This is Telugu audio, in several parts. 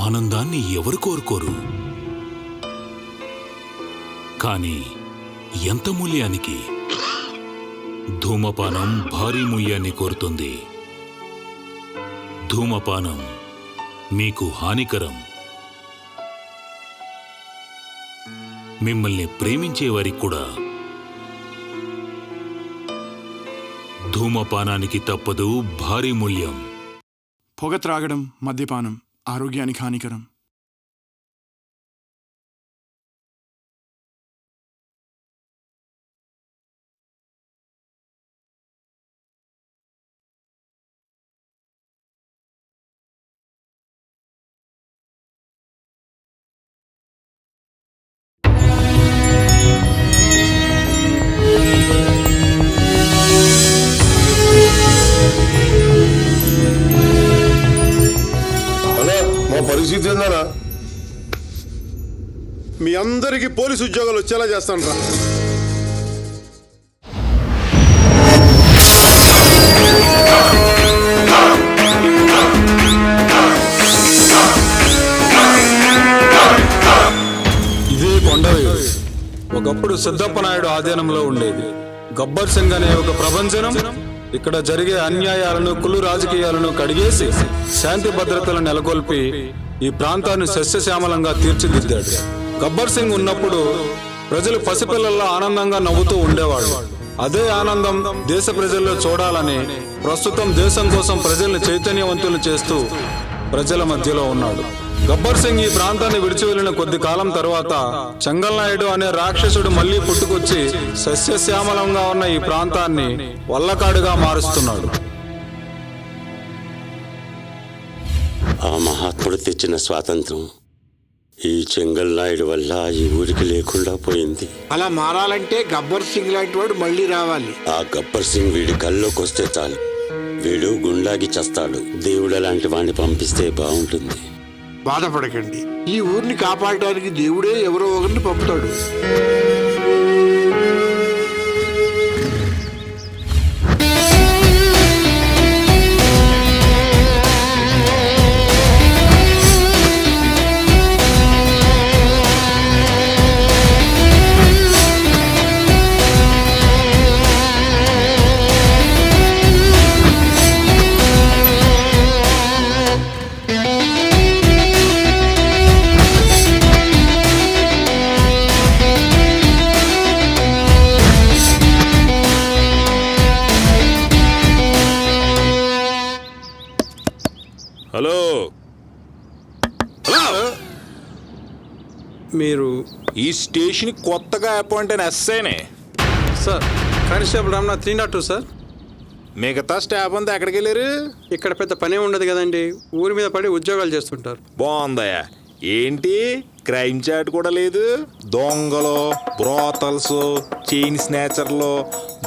ఆనందాన్ని ఎవరు కోరుకోరు? కానీ ఎంత మూల్యానికి? ధూమపానం భారీ మూల్యాన్ని కోరుతుంది. ధూమపానం మీకు హానికరం. మిమ్మల్ని ప్రేమించేవారికి కూడా ధూమపానానికి తప్పదు భారీ మూల్యం. పొగ త్రాగడం, మద్యపానం ఆరోగ్యానికి హానికరం. పరిస్థితి ఏందన్నా? మీ అందరికీ పోలీసు ఉద్యోగాలు వచ్చేలా చేస్తాను రా. ఇదే కొండవేరు ఒకప్పుడు సిద్ధప్ప నాయుడు ఆధీనంలో ఉండేది. గబ్బర్ సింగ్ అనే ఒక ప్రభంజనం ఇక్కడ జరిగే అన్యాయాలను, కులు రాజకీయాలను కడిగేసి శాంతి భద్రతలు నెలకొల్పి ఈ ప్రాంతాన్ని సస్యశ్యామలంగా తీర్చిదిద్దాడు. గబ్బర్ సింగ్ ఉన్నప్పుడు ప్రజలు పసిపిల్లల్లో ఆనందంగా నవ్వుతూ ఉండేవాళ్ళు. అదే ఆనందం దేశ ప్రజల్లో చూడాలని ప్రస్తుతం దేశం కోసం ప్రజల్ని చైతన్యవంతులు చేస్తూ ప్రజల మధ్యలో ఉన్నాడు. గబ్బర్ సింగ్ ఈ ప్రాంతాన్ని విడిచి వెళ్లిన కొద్ది కాలం తర్వాత చెంగల్ నాయుడు అనే రాక్షసుడు మళ్లీ పుట్టుకొచ్చి సస్యశ్యామలంగా ఉన్న ఈ ప్రాంతాన్ని వల్లకాడుగా మారుస్తున్నాడు. ఆ మహాత్ముడు తెచ్చిన స్వాతంత్రం ఈ చెంగల్ నాయుడు వల్ల ఈ ఊరికి లేకుండా పోయింది. అలా మారాలంటే గబ్బర్ సింగ్ లాంటి వాడు మళ్ళీ రావాలి. ఆ గబ్బర్ సింగ్ వీడి కల్లోకి వస్తే చాలు, వీడు గుండాగి చస్తాడు. దేవుడు అలాంటి వాడిని పంపిస్తే బాగుంటుంది. బాధపడకండి, ఈ ఊరిని కాపాడటానికి దేవుడే ఎవరో ఒకరిని పంపుతాడు. హలో, మీరు ఈ స్టేషన్ కొత్తగా అపాయింట్ అయిన ఎస్ఐనే సార్? Constable Ramana 302 sir. మిగతా స్టాఫ్ అంతా ఎక్కడికి వెళ్ళారు? ఇక్కడ పెద్ద పనే ఉండదు కదండి, ఊరి మీద పడి ఉద్యోగాలు చేస్తుంటారు. బాగుందయ్యా. ఏంటి క్రైమ్ చాట్ కూడా లేదు? దొంగలు, బ్రోతల్స్, చైన్ స్నాచర్లు,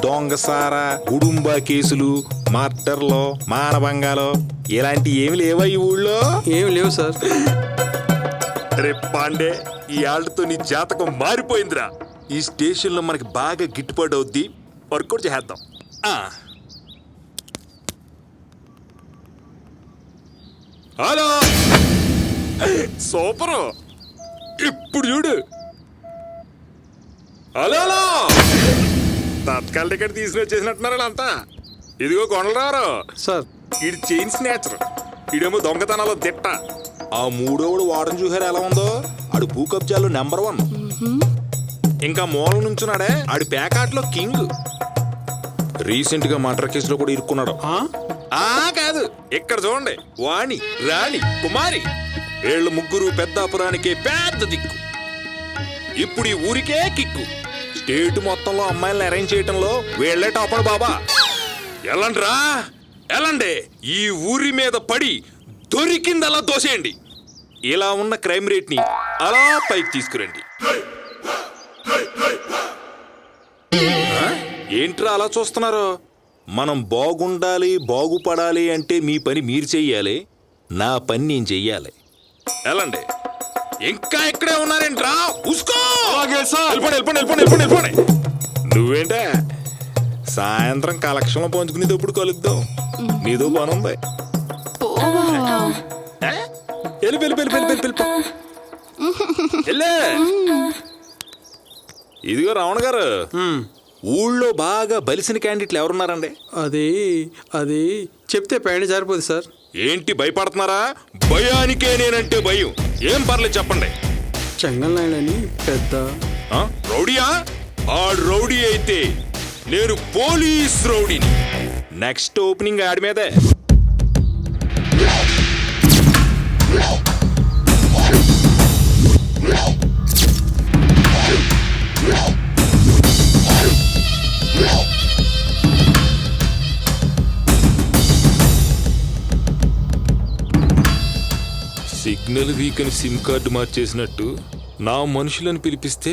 దొంగసారా, గుడుంబా కేసులు, మర్డర్లు, మానభంగాలు ఇలాంటి ఏమి లేవా ఈ ఊళ్ళో? ఏమి లేవు సార్. రే పాండే, ఈ ఆళ్ళతో నీ జాతకం మారిపోయిందిరా. ఈ స్టేషన్లో మనకి బాగా గిట్టుబాటు అవుద్ది, వర్కౌట్ చేద్దాం. Hello, super. ఇప్పుడు చూడు. హలో, తత్కాల టికెట్ తీసుకుని వచ్చేసినట్టున్నారు అంతా. ఇదిగో కొండలరారు సార్. ఇది చైన్ స్నాచర్, ఇడేమో దొంగతనాలో దిట్ట. ఆ మూడోడు వాడని చూసారు ఎలా ఉందో? ఆడు భూ కబ్జాలు నెంబర్ 1. ఇంకా మూలం నుంచున్నాడే ఆడి పేకాట్లో కింగ్. రీసెంట్ గా మర్డర్ కేసులో కూడా ఇరుక్కున్నాడు. కాదు, ఇక్కడ చూడండి, వాణి, రాణి, కుమారి, వీళ్ళు ముగ్గురు పెద్దాపురానికే పెద్ద దిక్కు. ఇప్పుడు ఈ ఊరికే కిక్కు. స్టేట్ మొత్తంలో అమ్మాయిలను అరేంజ్ చేయటంలో వీళ్లే టాపర్ బాబా. ఎలాండ్రా, ఎలాండే ఈ ఊరి మీద పడి దొరికిందలా దోసేయండి. ఇలా ఉన్న క్రైమ్ రేట్ ని అలా పైకి తీసుకురండి. ఏంట్రా అలా చూస్తున్నారు? మనం బాగుండాలి, బాగుపడాలి అంటే మీ పని మీరు చెయ్యాలి, నా పని నేను చెయ్యాలి. ఎలాండి? ఇంకా ఇక్కడే ఉన్నారేంట్రా? ఉసుకో. వెళ్ళిపోండి. నువ్వేంటే సాయంత్రం కలెక్షన్లో పంచుకునేది ఎప్పుడు కలుద్దాం. నీదో పని ఉంది. ఇదిగో రావణ గారు, ఊళ్ళో బాగా బలిసిన క్యాండిడేట్లు ఎవరున్నారండి? అది చెప్తే పైన జారిపోదు సార్. ఏంటి భయపడుతున్నారా? భయానికే నేనంటే భయం. ఏం పర్లేదు చెప్పండి. చెంగల్ నాయుడు అని పెద్ద రౌడీయా? ఆ రౌడీ అయితే నేను పోలీస్ రౌడీని. నెక్స్ట్ ఓపెనింగ్ ఆడి మీదే. సిగ్నల్ వీక్ అని సిమ్ కార్డు మార్చేసినట్టు నా మనుషులను పిలిపిస్తే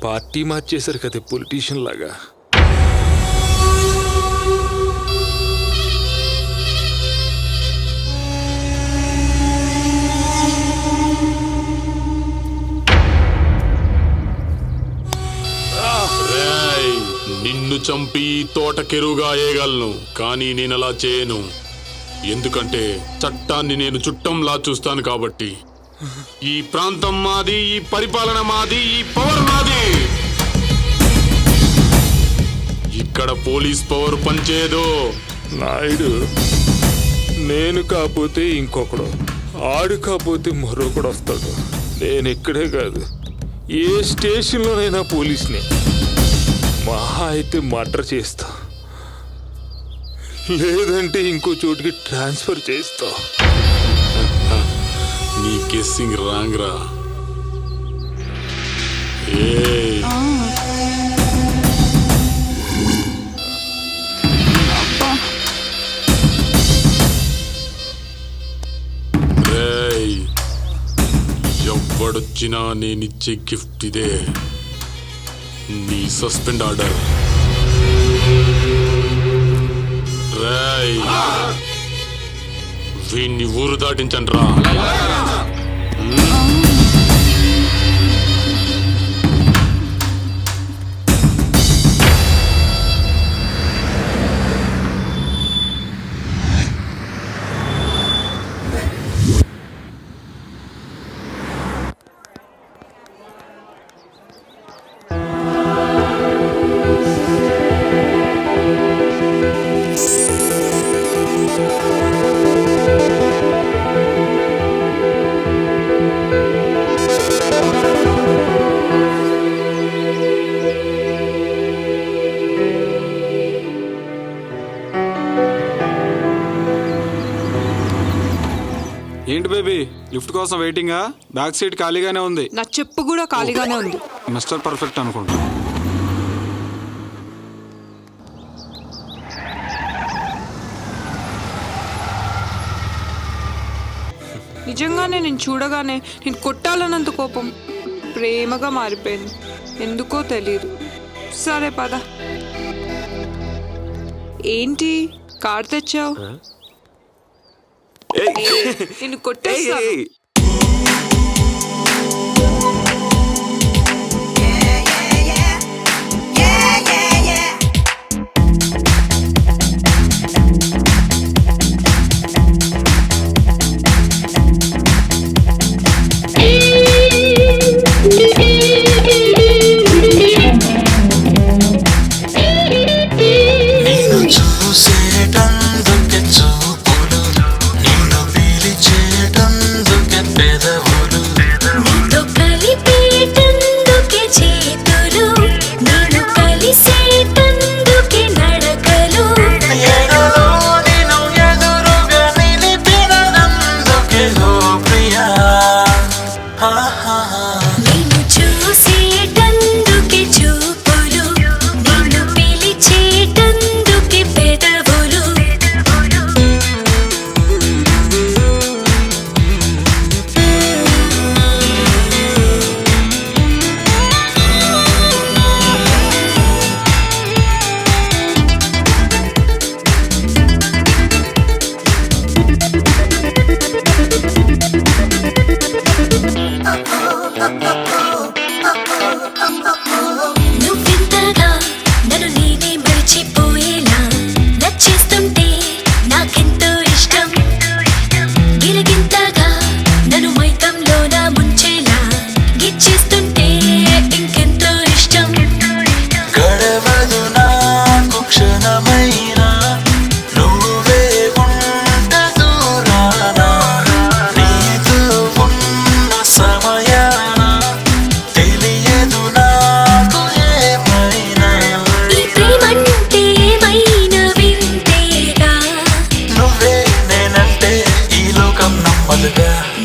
పార్టీ మార్చేశారు కదా పొలిటీషియన్ లాగా. నిన్ను చంపి తోటకెరువుగా వేయగలను, కానీ నేను అలా చేయను. ఎందుకంటే చట్టాన్ని నేను చుట్టంలా చూస్తాను కాబట్టి. ఈ ప్రాంతం మాది, ఈ పరిపాలన మాది, ఈ పవర్ మాది. ఇక్కడ పోలీస్ పవర్ పనిచేయదు. నాయుడు, నేను కాకపోతే ఇంకొకడు, ఆడు కాకపోతే మరొకడు వస్తాడు. నేను ఇక్కడే కాదు, ఏ స్టేషన్లోనైనా పోలీస్ని. మహా అయితే మర్డర్ చేస్తా, లేదంటే ఇంకో చోటుకి ట్రాన్స్ఫర్ చేస్తా. నీ గెస్సింగ్ రాంగ్ రా. ఎవ్వడొచ్చినా నేనిచ్చే గిఫ్ట్ ఇదే, నీ సస్పెండ్ ఆర్డర్. వీణ్ణి ఊరు దాటించండి రా. ఏంటి బేబీ, లిఫ్ట్ కోసం వెయిటింగా? బ్యాక్ సీట్ ఖాళీగానే ఉంది. నా చెప్పు కూడా ఖాళీగానే ఉంది. మిస్టర్ పర్ఫెక్ట్ అనుకుంటా. నిజంగానే నేను చూడగానే నేను కొట్టాలన్నంత కోపం ప్రేమగా మారిపోయింది. ఎందుకో తెలియదు. సరే పద. ఏంటి కార్ తెచ్చావు? నేను కొట్టేస్తా. చూసేటందుకే చూపులు, నిన్ను పిలిచేటందుకే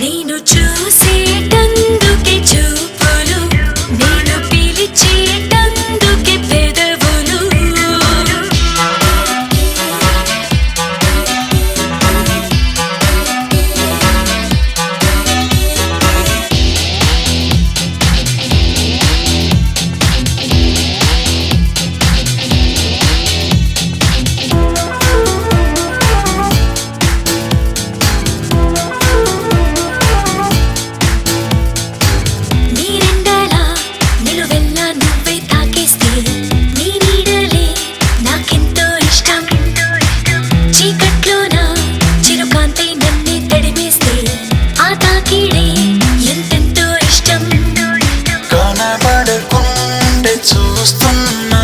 నేను చూసేటందుకే చూపులు, నేను పిలిచేటందుకే పెదవులు. నీరెండలా నిలువెల్లా నువ్వే తాకేస్తే, నీ నీడలే నాకెంతో ఇష్టం. చీకట్లోన చిరుకాంతి నన్నే తడిమేస్తే, ఆ తాకిడే ఎంతెంతో ఇష్టం. కనబడకుంటే చూస్తున్నా,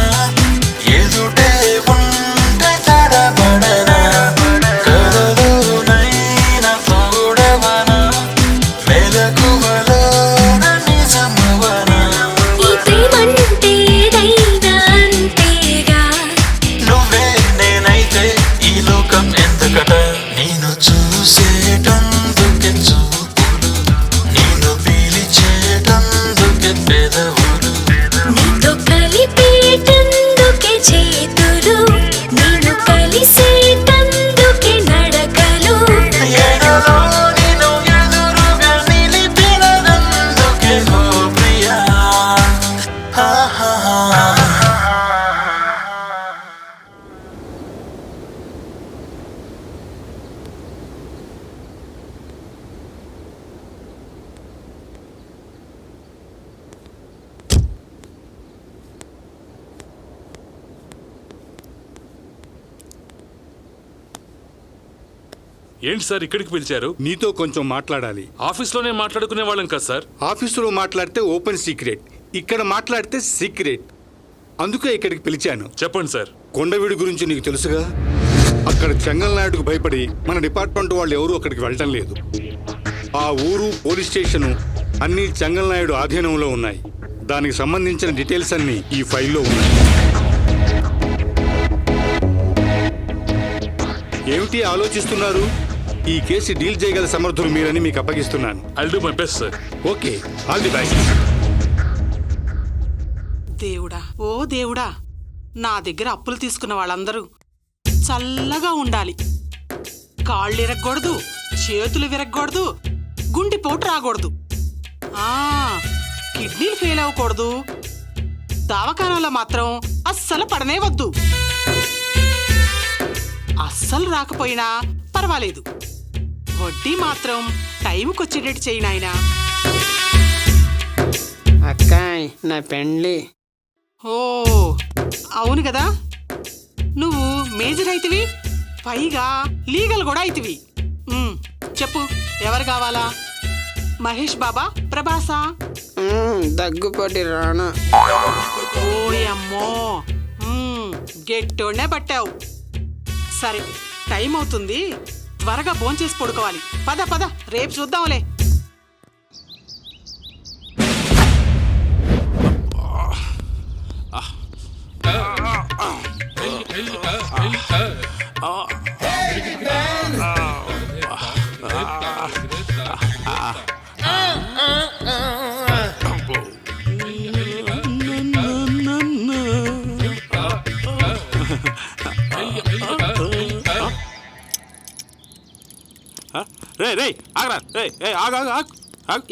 ఎదుటే ఉంటే తడబడనా, కలలోనైనా తోడవనా, మెలకువలోన నిజమవనా. ఈ ప్రేమంటే ఏదైనా అంతేగా. నువ్వే నేనైతే ఈ లోకం ఎందుకట. నేను చూసేటందుకే చూపులు, నేను పిలిచేటందుకే పెదవులు. నీతో కలిపేటందుకే చేతులు, నేను కలిసేటందుకే నడకలు. ఎడలో నిన్ను ఎదురుగా నిలిపినందుకే ఓ ప్రియా. ఏంటి సార్ ఇక్కడికి పిలిచారు? నీతో కొంచెం మాట్లాడాలి. ఆఫీస్లోనే మాట్లాడుకునే వాళ్ళం కదా సార్. ఆఫీసులో మాట్లాడితే ఓపెన్ సీక్రెట్, ఇక్కడ మాట్లాడితే సీక్రెట్. అందుకే ఇక్కడికి పిలిచాను. చెప్పండి సార్. కొండవీడు గురించి నీకు తెలుసుగా. అక్కడ చెంగల్ నాయుడుకు భయపడి మన డిపార్ట్మెంట్ వాళ్ళు ఎవరూ అక్కడికి వెళ్ళటం లేదు. ఆ ఊరు, పోలీస్ స్టేషను అన్నీ చెంగల్ నాయుడు ఆధీనంలో ఉన్నాయి. దానికి సంబంధించిన డీటెయిల్స్ అన్నీ ఈ ఫైల్లో ఉన్నాయి. ఏమిటి ఆలోచిస్తున్నారు? ఈ కేసు డీల్ చేయగల సమర్థులు మీరని మీకు అప్పగిస్తున్నాను. I'll do my best sir. Okay, all the best. దేవుడా, ఓ దేవుడా, నా దగ్గర అప్పులు తీసుకున్న వాళ్ళందరూ చల్లగా ఉండాలి. కాళ్ళు ఇరగకూడదు, చేతులు విరగకూడదు, గుండెపోటు రాకూడదు, కిడ్నీలు ఫెయిల్ అవ్వకూడదు, దవాఖానాలో మాత్రం అస్సలు పడనే వద్దు. అస్సలు రాకపోయినా పర్వాలేదు, వడ్డీ మాత్రం టైంకొచ్చేటట్టు చేయి నాయనా. అక్కాయ్, నా పెండ్లి. ఓ అవును కదా, నువ్వు మేజర్ అయితివి, పైగా లీగల్ కూడా అయితివి. చెప్పు, ఎవరు కావాలా? మహేష్ బాబా, ప్రభాసా? దగ్గుపాటి రానా. ఓయమ్మో, గెట్టోనే పట్టావు. సరే, టైం అవుతుంది, త్వరగా భోంచేసి పడుకోవాలి. పద పద, రేపు చూద్దాంలే.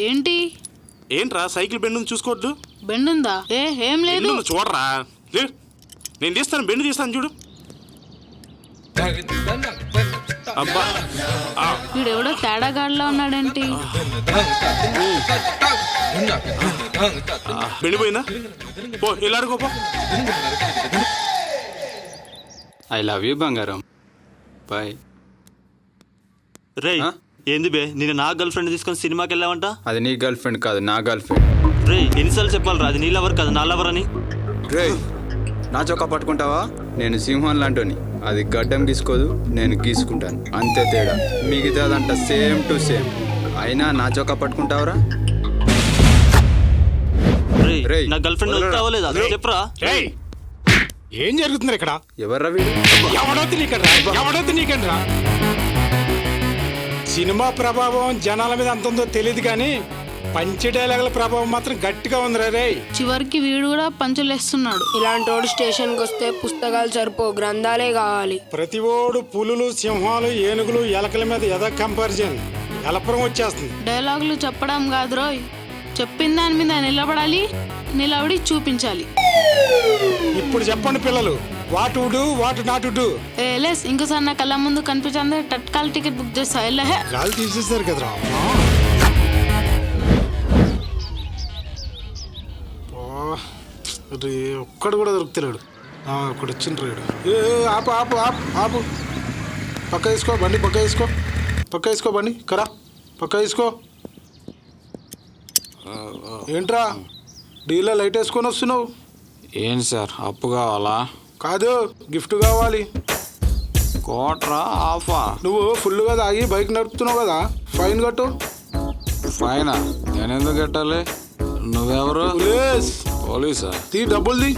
ఏంటి? ఏంట్రా సైకిల్ బెండ్ చూసుకోవద్దు. బెండుందా? ఏం లేదు. చూడరా, నేను తీస్తాను, బెండ్ తీస్తాను చూడు. అబ్బా, వీడెవడో తేడాగాడిలా ఉన్నాడేంటి? బెండిపోయిందా? పో, ఇలాడుకో పో. ఐ లవ్ యూ బంగారం. బాయ్. రే ఏంది బే, నేను నా గర్ల్ ఫ్రెండ్ తీసుకొని సినిమాకి వెళ్ళావంట? అది నీ గర్ల్ ఫ్రెండ్ కాదు, నా గర్ల్ ఫ్రెండ్. రే ఎన్నిసార్లు చెప్పాలి రా, అది నీ లవర్ కాదు, నా లవర్ అని. రే నా చొక్కా పట్టుకుంటావా? నేను సింహం లాంటోని, అది గడ్డం గీసుకోదు, నేను గీసుకుంటాను, అంతే తేడా. మిగతాదంట సేమ్ టు సేమ్. అయినా నా చొక్కా పట్టుకుంటావరా? నా గర్ల్ ఫ్రెండ్ వస్తావా లేదా చెప్పరా? ఏం జరుగుతుంది ఇక్కడ? ఎవర్రా వీడు? ఎవడొద్దు నీకడ్రా, ఎవడొద్దు నీకడ్రా. సినిమా ప్రభావం జనాల మీద అంత ఉందో తెలియదు కానీ పంచి డైలాగుల ప్రభావం మాత్రం గట్టిగా ఉంది రే. చివరికి వీడు కూడా పంచులేస్తున్నాడు. ఇలాంటి వాడు స్టేషన్కి వస్తే పుస్తకాలు సరిపో, గ్రంథాలే కావాలి. ప్రతి ఓడు పులులు, సింహాలు, ఏనుగులు, ఎలకల మీద ఎద కంపారిజన్ ఎలపురం వచ్చేస్తుంది. డైలాగులు చెప్పడం కాదు రోయ్, చెప్పిన దాని మీద నిలబడాలి, నిలబడి చూపించాలి. ఇప్పుడు చెప్పండి పిల్లలు, what to do, what not to do. లేస్ ఇంకోసారి నా కళ్ళ ముందు కనిపించింది తత్కాల్ టికెట్ బుక్ చేస్తా. వెళ్ళహే గాలి తీసేస్తారు కదరా. రే ఒక్కడు కూడా దొరుకుతున్నాడు. అక్కడ వచ్చిండ్రు రేడు. ఆపు ఆపు ఆపు ఆపు, పక్క వేసుకో బండి, పక్క వేసుకో, పక్క వేసుకో బండి, కరా పక్క వేసుకో. ఏంట్రా డీలో లైట్ వేసుకొని వస్తున్నావు? ఏంటి సార్, అప్పు కావాలా? కాదు, గిఫ్ట్ కావాలి. కోట్రా ఆఫా? నువ్వు ఫుల్గా తాగి బైక్ నడుపుతున్నావు కదా, ఫైన్ కట్టు. ఫైనా? నేను ఎందుకు కట్టాలి? నువ్వెవరు? పోలీసా? తీ డబ్బులు తీ.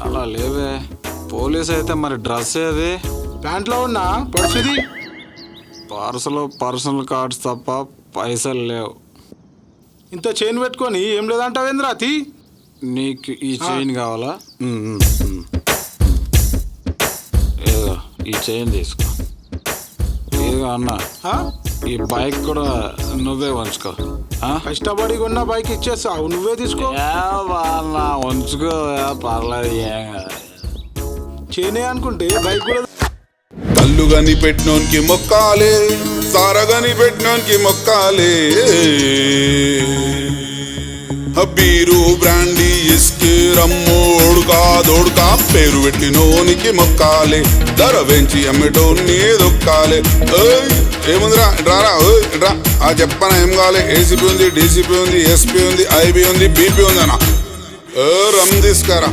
అలా లేవే, పోలీస్ అయితే మరి డ్రెస్ ఏది? ప్యాంట్లో ఉన్నా పర్సుది. పర్సులో పర్సనల్ కార్డ్స్ తప్ప పైసలు లేవు. ఇంత చైన్ పెట్టుకొని ఏం లేదంటావేంద్రా? తీ. నీకు ఈ చైన్ కావాలా? ఏదో ఈ చైన్ తీసుకో. ఏదో అన్నా, ఈ బైక్ కూడా నువ్వే ఉంచుకో. కష్టపడి కొన్న బైక్ ఇచ్చేస్తావు, నువ్వే తీసుకో. ఉంచుకో, పర్లేదు. చేనే అనుకుంటే బైక్ కూడా. కళ్ళు గని పెట్టినోనికి మొక్కాలే, సారగని పెట్టినోనికి మొక్కాలే, బీరు బ్రాండీ ఇస్కి రమ్ము ఓడుకా దోడుకా పేరు పెట్టినోనికి మొక్కాలే, ధర వెంచి అమ్మటోన్ని దొక్కాలే. ఏముందిరా రారా రా, ఆ చెప్పనా ఏం కావాలి? ఏసీపీ ఉంది, డీసీపీ ఉంది, ఎస్పీ ఉంది, ఐబీ ఉంది, బీపీ ఉంది అన్న. రమ్ తీసుకురా,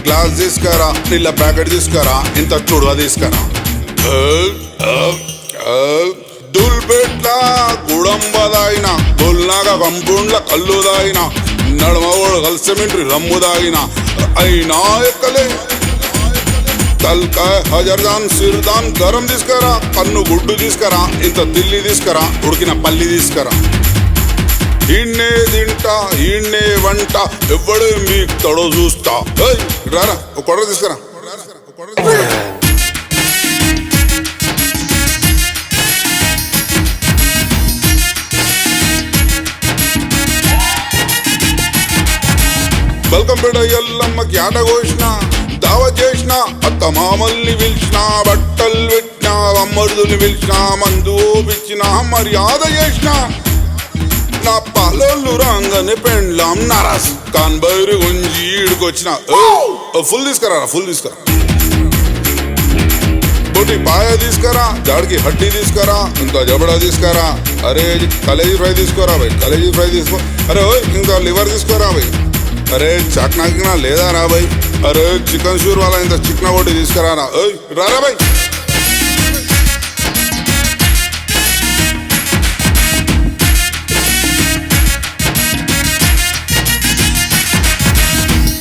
గ్లాస్ తీసుకురా, నీళ్ళ ప్యాకెట్ తీసుకురా, ఇంత చూడగా తీసుకురా. దుల్బెట్ల గుడంబదాయిన, బొల్నాగా కంపౌండ్ల కళ్ళు దాయిన, నడమగోడు కలిసిమెంట్రీ రమ్ము దాగిన, అయినా ఎక్కలే. తల్కాయ హజర్దాన్ సిర్దాన్ గరం తీసుకురా, కన్ను గుడ్డు తీసుకురా, ఇంత దిల్లి తీసుకురా, ఉడికిన పల్లి తీసుకురా. ఈడ్నే తింటా, ఈడ్నే వంట, ఎవడు మీకు తడో చూస్తా. రారా ఒక కొడ తీసుకురా. బల్కంపేట ఎల్లమ్మకి ఆట కోసిన, దావ చేసిన, అత్త మామల్ని పిలిచిన, బట్టలు పెట్టిన, అమ్మర్దుని పిలిచిన, మందు ఓపించిన, మర్యాద చేసిన. నా పాలోళ్ళు రాగానే పెండ్లాం నారాస్ కాన్బైరు గుంజి ఈడుకొచ్చిన. ఫుల్ తీసుకురా, ఫుల్ తీసుకురా. బొట్టి పాయ తీసుకురా, జాడికి హడ్డీ తీసుకురా, ఇంకా జబడా తీసుకురా. అరే కలేజీ ఫ్రై తీసుకోరా భయ్, కలేజీ ఫ్రై తీసుకో. అరే ఇంకా లివర్ తీసుకోరా భయ్. అరే చాక్నా గినా లేదా రా భయ్. అరే చికెన్ షూర్ వాళ్ళ ఇంత చికెన్ ఒకటి తీసుకురా. రారా భయ్.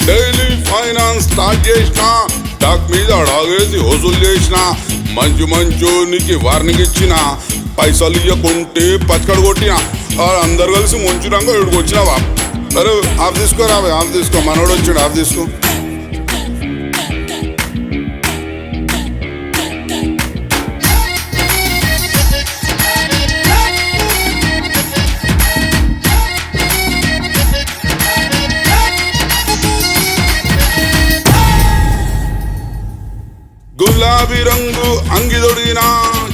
డైలీ ఫైనాన్స్ స్టార్ట్ చేసిన, డాక్ మీద డాగేసి వసూలు చేసిన, మంచు మంచోనికి వార్నింగ్ ఇచ్చిన, పైసలు ఇవ్వకుంటే పచ్చకడు కొట్టిన. అందరు కలిసి ముంచురాక ఇక్కడికి వచ్చినావా? అరే ఆఫ్ తీసుకోరా, ఆఫ్ తీసుకో, మనోడు వచ్చాడు, ఆఫ్ తీసుకో. గులాబీ రంగు అంగిదొడిగినా,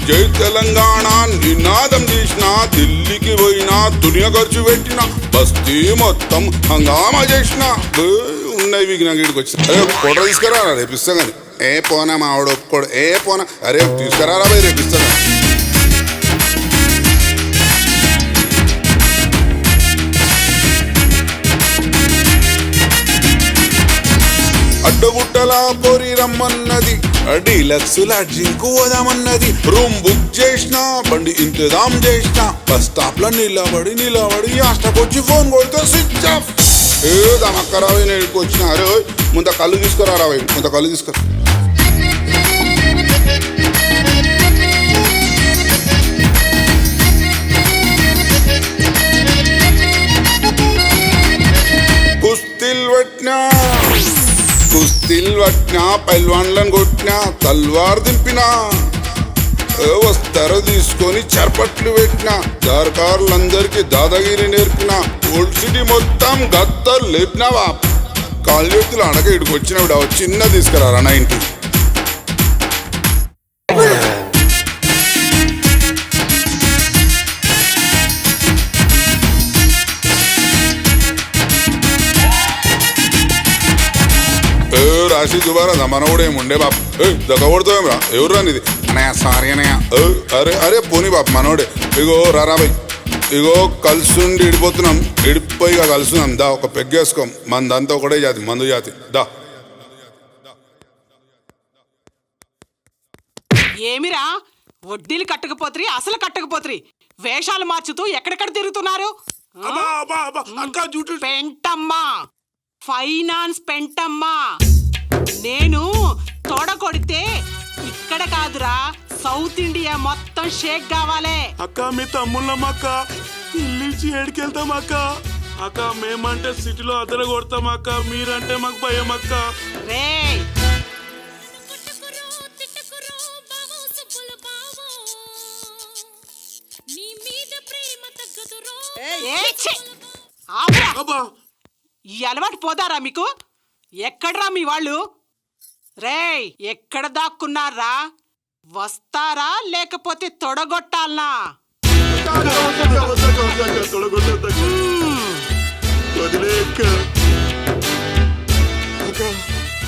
జై తెలంగాణ నినాదం చేసిన, ఢిల్లీకి పోయినా, దునియా ఖర్చు పెట్టిన, బస్తీ మొత్తం హంగామా చేసిన. ఉన్నాయి వీకి నాకు ఇక్కడికి వచ్చిన. అరే ఫోటో తీసుకురా, రేపిస్తా కానీ. ఏ పోనా మా ఆవిడ ఒప్పుకోడు. ఏ పోనా, అరే తీసుకురా భయ్, రేపిస్తా. అడ్డగుట్టలా పోరి రమ్మన్నది, డీలక్స్ లాడ్జింగ్కు పోదామన్నది. రూమ్ బుక్ చేసిన, బండి ఇంతదాం చేసిన, బస్ స్టాప్ లో నిలబడి హాస్టకొచ్చి ఫోన్ కొడితే స్విచ్ ఆఫ్. ఏదమ్మక్కరావి నేను వచ్చిన. అరే ముంత కళ్ళు తీసుకురా రావి, ముంత కళ్ళు తీసుకురా. కట్టినా పైల్వాన్లను కొట్టినా తల్వార్ దింపినా వస్తారో తీసుకొని చర్పట్లు పెట్టిన దారకారులందరికీ దాదాగిరి నేర్పిన ఓల్డ్ సిటీ మొత్తం గత్తర్ లేపినావా కాళ్ళు చేతులు అనక ఇడికి వచ్చినప్పుడు చిన్న తీసుకురారా 90. రాశి దుబారా మనోడేముండే బాప్ దొక్కబడుతావేమ్రా ఎవరు రానిది అన్నయ్య సారీ అన్నయ్య అరే అరే పోనీ బాప్ మనోడే ఇగో రారా బై ఇగో కలుసుండి ఇడిపోతున్నాం ఇడిపోయిగా కలుసున్నాం దా ఒక పెగ్గేసుకోం మందంతా ఒకటే జాతి మందు జాతి దా. ఏమిరా వడ్డీలు కట్టకపోతురి అసలు కట్టకపోతురి వేషాలు మార్చుతూ ఎక్కడెక్కడ తిరుగుతున్నారు? పెంటమ్మా, ఫైనాన్స్ పెంటమ్మా. నేను తోడ కొడితే ఇక్కడ కాదురా సౌత్ ఇండియా మొత్తం షేక్ కావాలే. అక్క మీ తమ్ముళ్ళం అక్క, ఇల్లు ఏడికెళ్తాం అక్క. అక్క మేమంటే సిటీలో అద్దరు కొడతాం అక్క, మీరంటే మాకు భయం అక్క. రే ఈ అలవాటు పోదారా మీకు? ఎక్కడ్రా మీ వాళ్ళు? రేయ్ ఎక్కడ దాక్కున్నారా? వస్తారా లేకపోతే తొడగొట్టాలనా?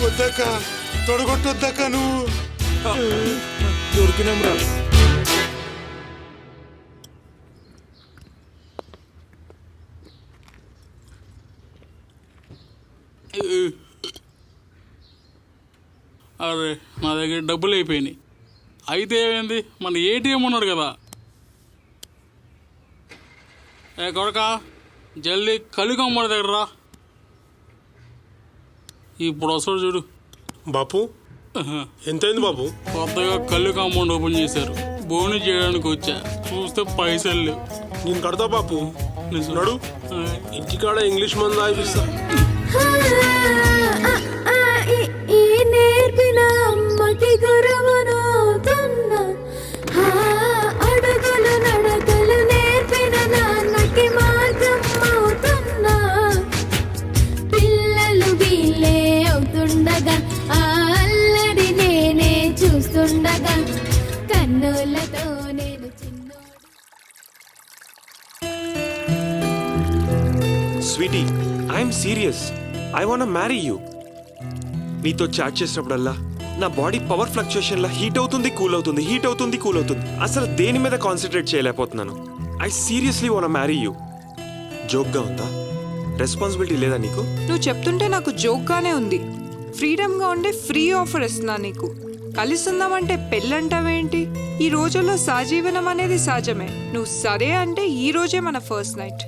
వద్దక్క తొడగొట్టొద్దక్క నువ్వు. దొరికినాంరా. అరే నా దగ్గర డబ్బులు అయిపోయినాయి. అయితే ఏమైంది, మన ఏటీఎం ఉన్నాడు కదా. కొడక జల్దీ కలిగమ్మ దగ్గర రా. ఇప్పుడు వస్తాడు చూడు. బాపు ఎంతైంది బాపు? కొత్తగా కళ్ళు కాంపౌండ్ ఓపెన్ చేశారు, బోని చేయడానికి వచ్చా. చూస్తే పైసలు లేవు. నేను కడతా బాపు. నడు ఇంటికాడ ఇంగ్లీష్ మందు ఆగిస్తా. నేర్పిన అమ్మకి గురువునవుతున్న, అడుగులు నడకలు నేర్పిన నాన్నకి మార్గం అవుతున్నా. పిల్లలు వీళ్ళే అవుతుండగా ఆ అల్లరి నేనే చూస్తుండగా కన్నులతో నేను చిన్నోడు. Sweetie, I'm serious. I want marry you. నీతో చాట్ చేసినప్పుడల్లా నా బాడీ పవర్ ఫ్లక్చుయేషన్లా హీట్ అవుతుంది, కూల్ అవుతుంది, హీట్ అవుతుంది, కూల్ అవుతుంది. అసలు దేని మీద కాన్సన్ట్రేట్ చేయలేకపోతున్నాను. I seriously want marry you. జోక్గా ఉందా? రెస్పాన్సిబిలిటీ లేదా నీకు? నువ్వు చెప్తుంటే నాకు జోక్గానే ఉంది. ఫ్రీడమ్గా ఉండే ఫ్రీ ఆఫర్ ఇస్తున్నా నీకు. కలిసిందామంటే పెళ్ళంటావేంటి? ఈ రోజుల్లో సహజీవనం అనేది సహజమే. నువ్వు సరే అంటే ఈ రోజే మన ఫస్ట్ నైట్.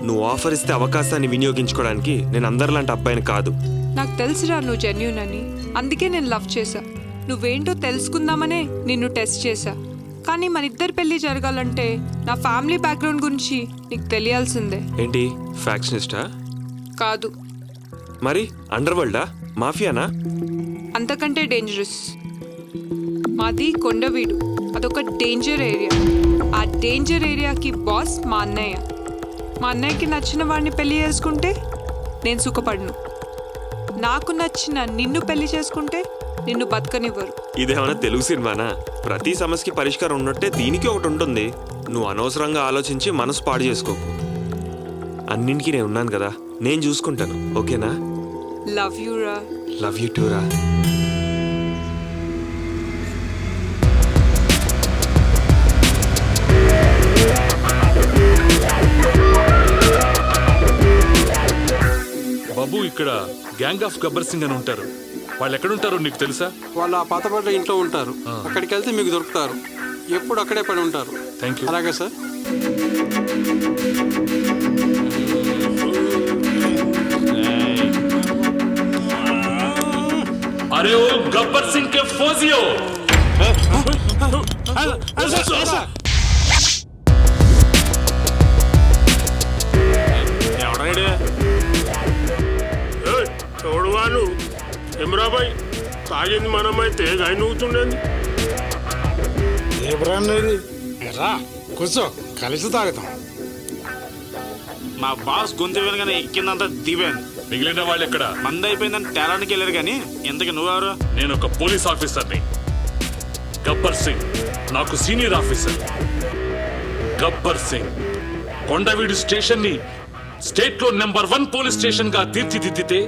నువ్వు ఆఫర్ ఇస్తే అవకాశాన్ని వినియోగించుకోవడానికి నేను అందరిలాంటి అబ్బాయిని కాదు. నాకు తెలుసురా నువ్వు జెన్యూన్ అని. అందుకే నేను లవ్ చేశా. నువ్వేంటో తెలుసుకుందామనే నిన్ను టెస్ట్ చేశా. కానీ మన ఇద్దరి పెళ్లి జరగాలంటే నా ఫ్యామిలీ బ్యాక్గ్రౌండ్ గురించి నీకు తెలియాల్సిందే. ఏంటి, ఫ్యాక్షనిస్టా? కాదు. మరి అండర్ వరల్డా, మాఫియానా? అంతకంటే డేంజరస్. మాది కొండవీడు, అదొక డేంజర్ ఏరియా. ఆ డేంజర్ ఏరియాకి బాస్ మా అన్నయ్య. మా అన్నయ్యకి నచ్చిన వాడిని పెళ్లి చేసుకుంటే నేను సుఖపడను. నాకు నచ్చిన నిన్ను పెళ్లి చేసుకుంటే నిన్ను బతకనివ్వరు. ఇదేమన్నా తెలుగు సినిమానా? ప్రతి సమస్యకి పరిష్కారం ఉన్నట్టే దీనికి ఒకటి ఉంటుంది. నువ్వు అనవసరంగా ఆలోచించి మనసు పాడు చేసుకోకు. అన్నింటికి నేను ఉన్నాను కదా, నేను చూసుకుంటాను. ఓకేనా? లవ్ యూ రా. లవ్ యూ టూ రా. బాబు, ఇక్కడ గ్యాంగ్ ఆఫ్ గబ్బర్ సింగ్ అని ఉంటారు. వాళ్ళు ఎక్కడుంటారో నీకు తెలుసా? వాళ్ళు ఆ పాతపడ్డ ఇంట్లో ఉంటారు. అక్కడికి వెళ్తే మీకు దొరుకుతారు. ఎప్పుడు అక్కడే పడి ఉంటారు. Thank you. అలాగే సార్. अरे वो गब्बर सिंह के फौजियों, ఎవడాడు? ఎవడువాను? ఎమరాబాయ్ తాగింది మనమైతే గాయ నూగుతుండేది. ఏ బ్రాండ్ ఇది? రా కూర్చో, కలిసి తాగుతాం. మా బాస్ గొంతు వినగానే ఎక్కిందంతా దివాను. మిగిలిన వాళ్ళు ఎక్కడ? మంది అయిపోయిందని తేడానికి వెళ్ళారు కానీ ఇంతకు నువ్వెవరు? నేను ఒక పోలీస్ ఆఫీసర్ని, గబ్బర్ సింగ్. నాకు senior officer Gabbar Singh. Kondaveedu station ని స్టేట్ లో నెంబర్ 1 పోలీస్ స్టేషన్ గా తీర్చిదిద్దితే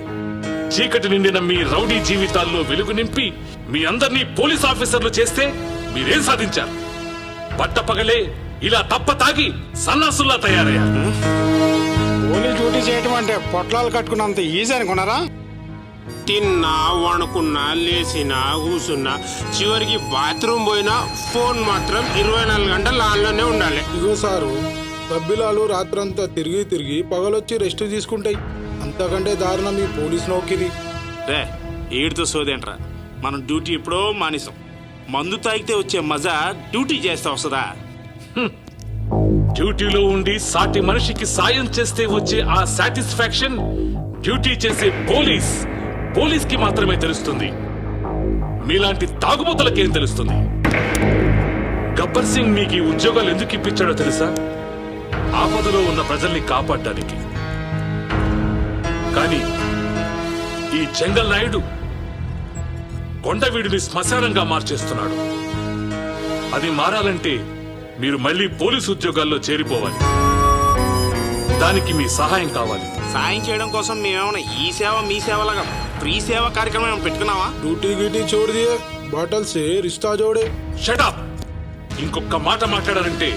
చీకటి నిండిన మీ రౌడీ జీవితాల్లో వెలుగు నింపి మీ అందరినీ పోలీస్ ఆఫీసర్లు చేస్తే మీరేం సాధించారు? పట్టపగలే ఇలా తప్ప తాగి సన్నాసుల్లా తయారయ్యారు. పోలీస్ డ్యూటీ చేయటం అంటే పొట్లాలు కట్టుకున్నంత ఈజీ అనుకున్నారా? తిన్నా వణుకున్నా లేచినా కూసున్నా చివరికి బాత్రూమ్ పోయినా ఫోన్ మాత్రం 24 గంటలు ఆన్లోనే ఉండాలి. ఇగో సారు, సభ్యులాలు రాత్రంతా తిరిగి తిరిగి పగలొచ్చి రెస్ట్ తీసుకుంటాయి. అంతకంటే దారుణం ఈ పోలీస్ నౌకిరి. రే ఏడుతో సోదేంట్రా, మనం డ్యూటీ ఎప్పుడో మానేసాం. మందు తాగితే వచ్చే మజా డ్యూటీ చేస్తే వస్తుందా? డ్యూటీలో ఉండి సాటి మనిషికి సాయం చేస్తే వచ్చే ఆ సాటిస్ఫాక్షన్ డ్యూటీ చేసే పోలీస్ కి మాత్రమే తెలుస్తుంది. మీలాంటి తాగుబోతులకేం తెలుస్తుంది? గబ్బర్ సింగ్ మీకు ఈ ఉద్యోగాలు ఎందుకు ఇప్పించాడో తెలుసా? ఆపదలో ఉన్న ప్రజల్ని కాపాడడానికి. కానీ ఈ చెంగల్ నాయుడు కొండవీడిని శ్మశానంగా మార్చేస్తున్నాడు. అది మారాలంటే మీరు మళ్ళీ పోలీసు ఉద్యోగాల్లో చేరిపోవాలి. దానికి మీ సహాయం కావాలి. సాయం చేయడం కోసం మేమేమన్నా ఈ సేవ మీ సేవలాగా ఫ్రీ సేవ కార్యక్రమం ఏమైనా పెట్టుకున్నావా? డ్యూటీ గిటీ छोड़ दिए बाटल से रिश्ता जोड़े. Shut up! ఇంకొక మాట మాట్లాడారంటే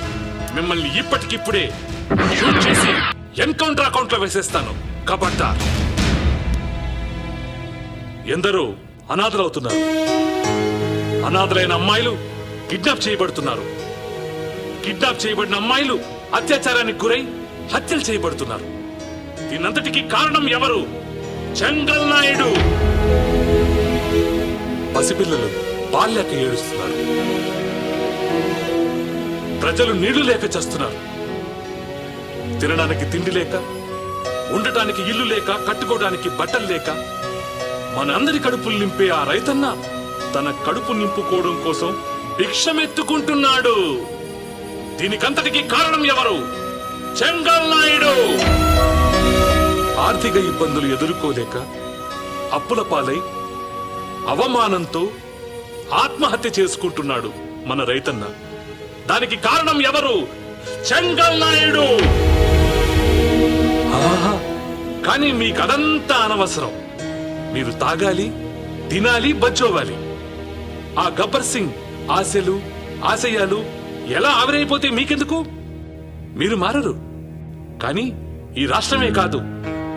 మిమ్మల్ని ఇప్పటికిప్పుడే షూట్ చేసి ఎన్కౌంటర్ అకౌంట్ లో వేసేస్తాను. కబడ్దార్! ఎందరో అనాథలవుతున్నారు. అనాథలైన అమ్మాయిలు కిడ్నాప్ చేయబడుతున్నారు. కిడ్నాప్ చేయబడిన అమ్మాయిలు అత్యాచారానికి గురై హత్యలు చేయబడుతున్నారు. దీనంతటికీ కారణం ఎవరు? చెంగల్ నాయుడు. పసిపిల్లలు బాల్యాక ఏడుస్తున్నారు. ప్రజలు నీళ్లు లేక చస్తున్నారు. తినడానికి తిండి లేక, ఉండటానికి ఇల్లు లేక, కట్టుకోవడానికి బట్టలు లేక మనందరి కడుపులు నింపే ఆ రైతన్న తన కడుపు నింపుకోవడం కోసం భిక్షమెత్తుకుంటున్నాడు. దీనికంతటికీ కారణం ఎవరు? చెంగల్ నాయుడు. ఆర్థిక ఇబ్బందులు ఎదుర్కోలేక అప్పుల పాలై అవమానంతో ఆత్మహత్య చేసుకుంటున్నాడు మన రైతన్న. దానికి కారణం ఎవరు? చెంగల్ నాయుడు. కానీ మీకదంతా అనవసరం. మీరు తాగాలి, తినాలి, బచ్చోవాలి. ఆ గబ్బర్ సింగ్ ఆశలు, ఆశయాలు ఎలా ఆవిరైపోతే మీకెందుకు? మీరు మారరు. కానీ ఈ రాష్ట్రమే కాదు,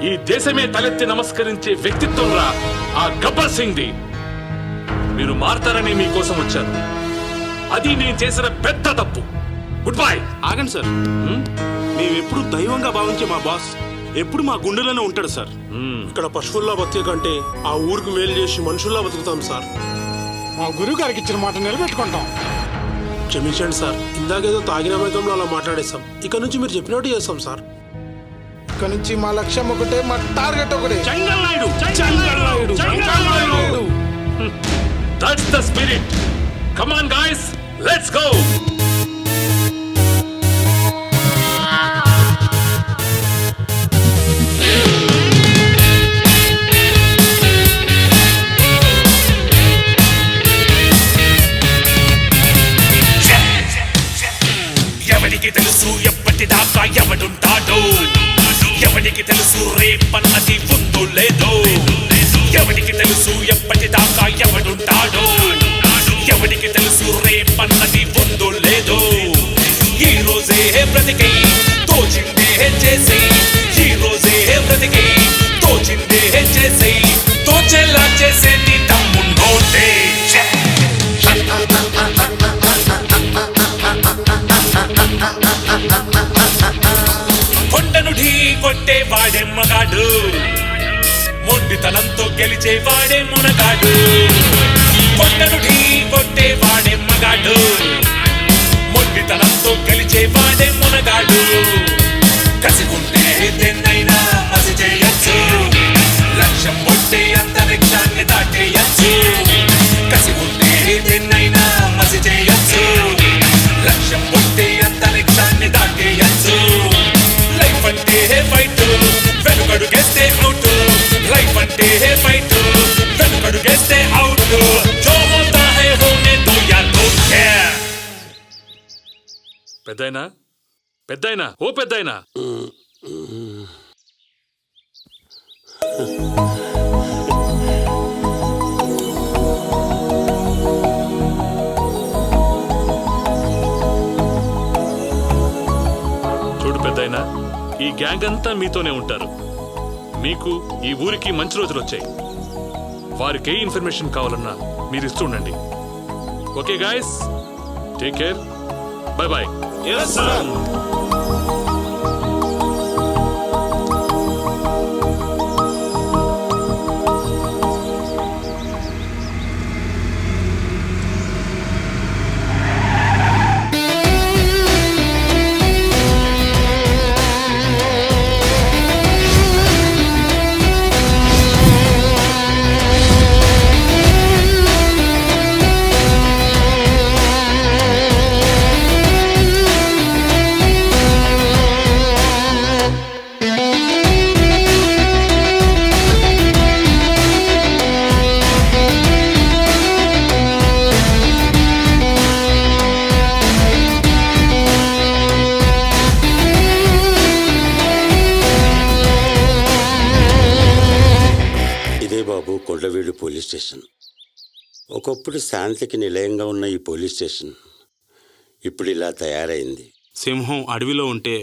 ఈ దేశమే తలెత్తి నమస్కరించే వ్యక్తిత్వం రా ఆ గబ్బర్ సింగ్ ది. మీరు మారతారని మీకోసం వచ్చాను. అది నేను చేసిన పెద్ద తప్పు. Good bye. ఆగండి సార్. మేమెప్పుడు దైవంగా భావించే మా బాస్ ఎప్పుడు మా గుండెలోనే ఉంటాడు సార్. ఇక్కడ పశువుల్లా బతికే కంటే ఆ ఊరికి మేలు చేసి మనుషుల్లా బతుకుతాం సార్. మా గురువు గారికి ఇచ్చిన మాట నిలబెట్టుకుంటాం. క్షమించండి సార్, ఇందాకేదో తాగిన మైకంలో అలా మాట్లాడేస్తాం. ఇక నుంచి మీరు చెప్పినట్టు చేస్తాం సార్. ఇక నుంచి మా లక్ష్యం ఒకటే, మా టార్గెట్ ఒకటే. Chengal Naidu. That's the spirit. Come on guys, let's go. ఎవరికి తెలుసు ఎప్పటిదాకా ఎవడుంటాడో? ఎవరికి తెలుసు రేపన్నది ఉందో లేదో? ఎవరికి తెలుసు ఎప్పటిదాకా ఎవడుంటాడో? ఎవరికి తెలుసు రేపన్నది ఉందో లేదో? ఈ రోజే బ్రతికై తోచిందే చేసే, ఈ రోజే బ్రతికై తోచిందే చేసే, తోచేలా చేసేది తమ్ముండోటే. కొండను ఢీ కొట్టే వాడే మగాడు, మొండితనంతో గెలిచే వాడే మునగాడు. కొండను ఢీ కొట్టే వాడే మగాడు, మొండితనంతో గెలిచే వాడే మునగాడు. కసిగుంటే దేన్నైనా మసి చేయొచ్చు, లక్ష్యం కొట్టే అంతరిక్షాన్ని దాటే పెద్దాయనా, పెద్దాయనా, ఓ పెద్దాయనా. చూడు పెద్దాయనా, ఈ గ్యాంగ్ అంతా మీతోనే ఉంటారు. మీకు ఈ ఊరికి మంచి రోజులు వచ్చాయి. వారికి ఏ ఇన్ఫర్మేషన్ కావాలన్నా మీరు ఇస్తూ ఉండండి. Okay guys, take care, bye bye. Kondaveedu police station. ఒకప్పుడు శాంతికి నిలయంగా ఉన్న ఈ పోలీస్ స్టేషన్ ఇప్పుడు ఇలా తయారైంది. సింహం అడవిలో ఉంటే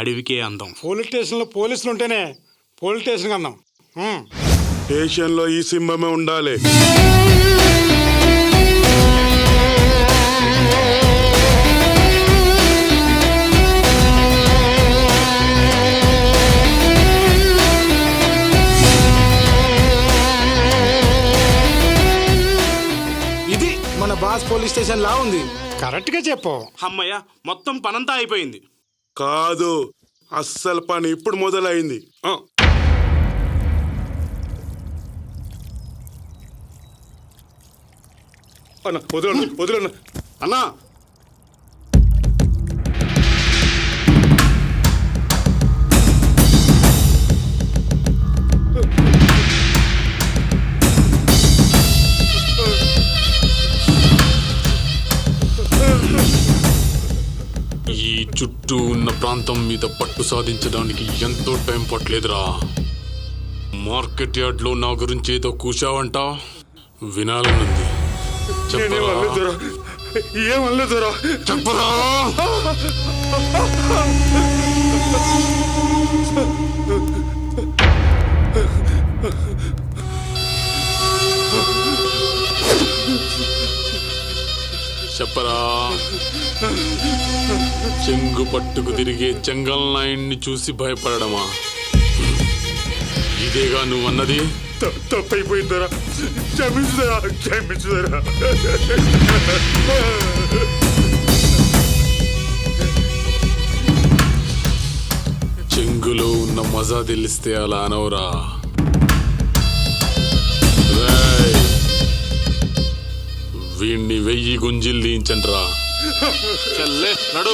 అడవికే అందం. పోలీస్ స్టేషన్లో పోలీసులు ఉంటేనే పోలీస్ స్టేషన్కి అందం. స్టేషన్లో ఈ సింహమే ఉండాలి. ఇది మన బాస్ పోలీస్ స్టేషన్ లా ఉంది. కరెక్ట్ గా చెప్పు. అమ్మయ్య, మొత్తం పనంతా అయిపోయింది. కాదు, అస్సలు పని ఇప్పుడు మొదలైంది. అన్న వదులన్న అన్నా. ఈ చుట్టూ ఉన్న ప్రాంతం మీద పట్టు సాధించడానికి ఎంతో టైం పట్టలేదురా. మార్కెట్ యార్డ్ లో నా గురించి ఏదో కూశావంట, వినాలనుంది. ఏమనలేదురా, చెప్పరా. చెప్పరా. చెంగు పట్టుకు తిరిగే చెంగల్ నాయుడిని చూసి భయపడమా? ఇదేగా నువ్వన్నది? తప్పైపోయిందరా, క్షమించుదరా, క్షమించుదరా. చెంగులో ఉన్న మజా తెలిస్తే అలా అనవరా. వీణ్ణి 1000 గుంజిలు దించండ్రా. చల్లే నడు.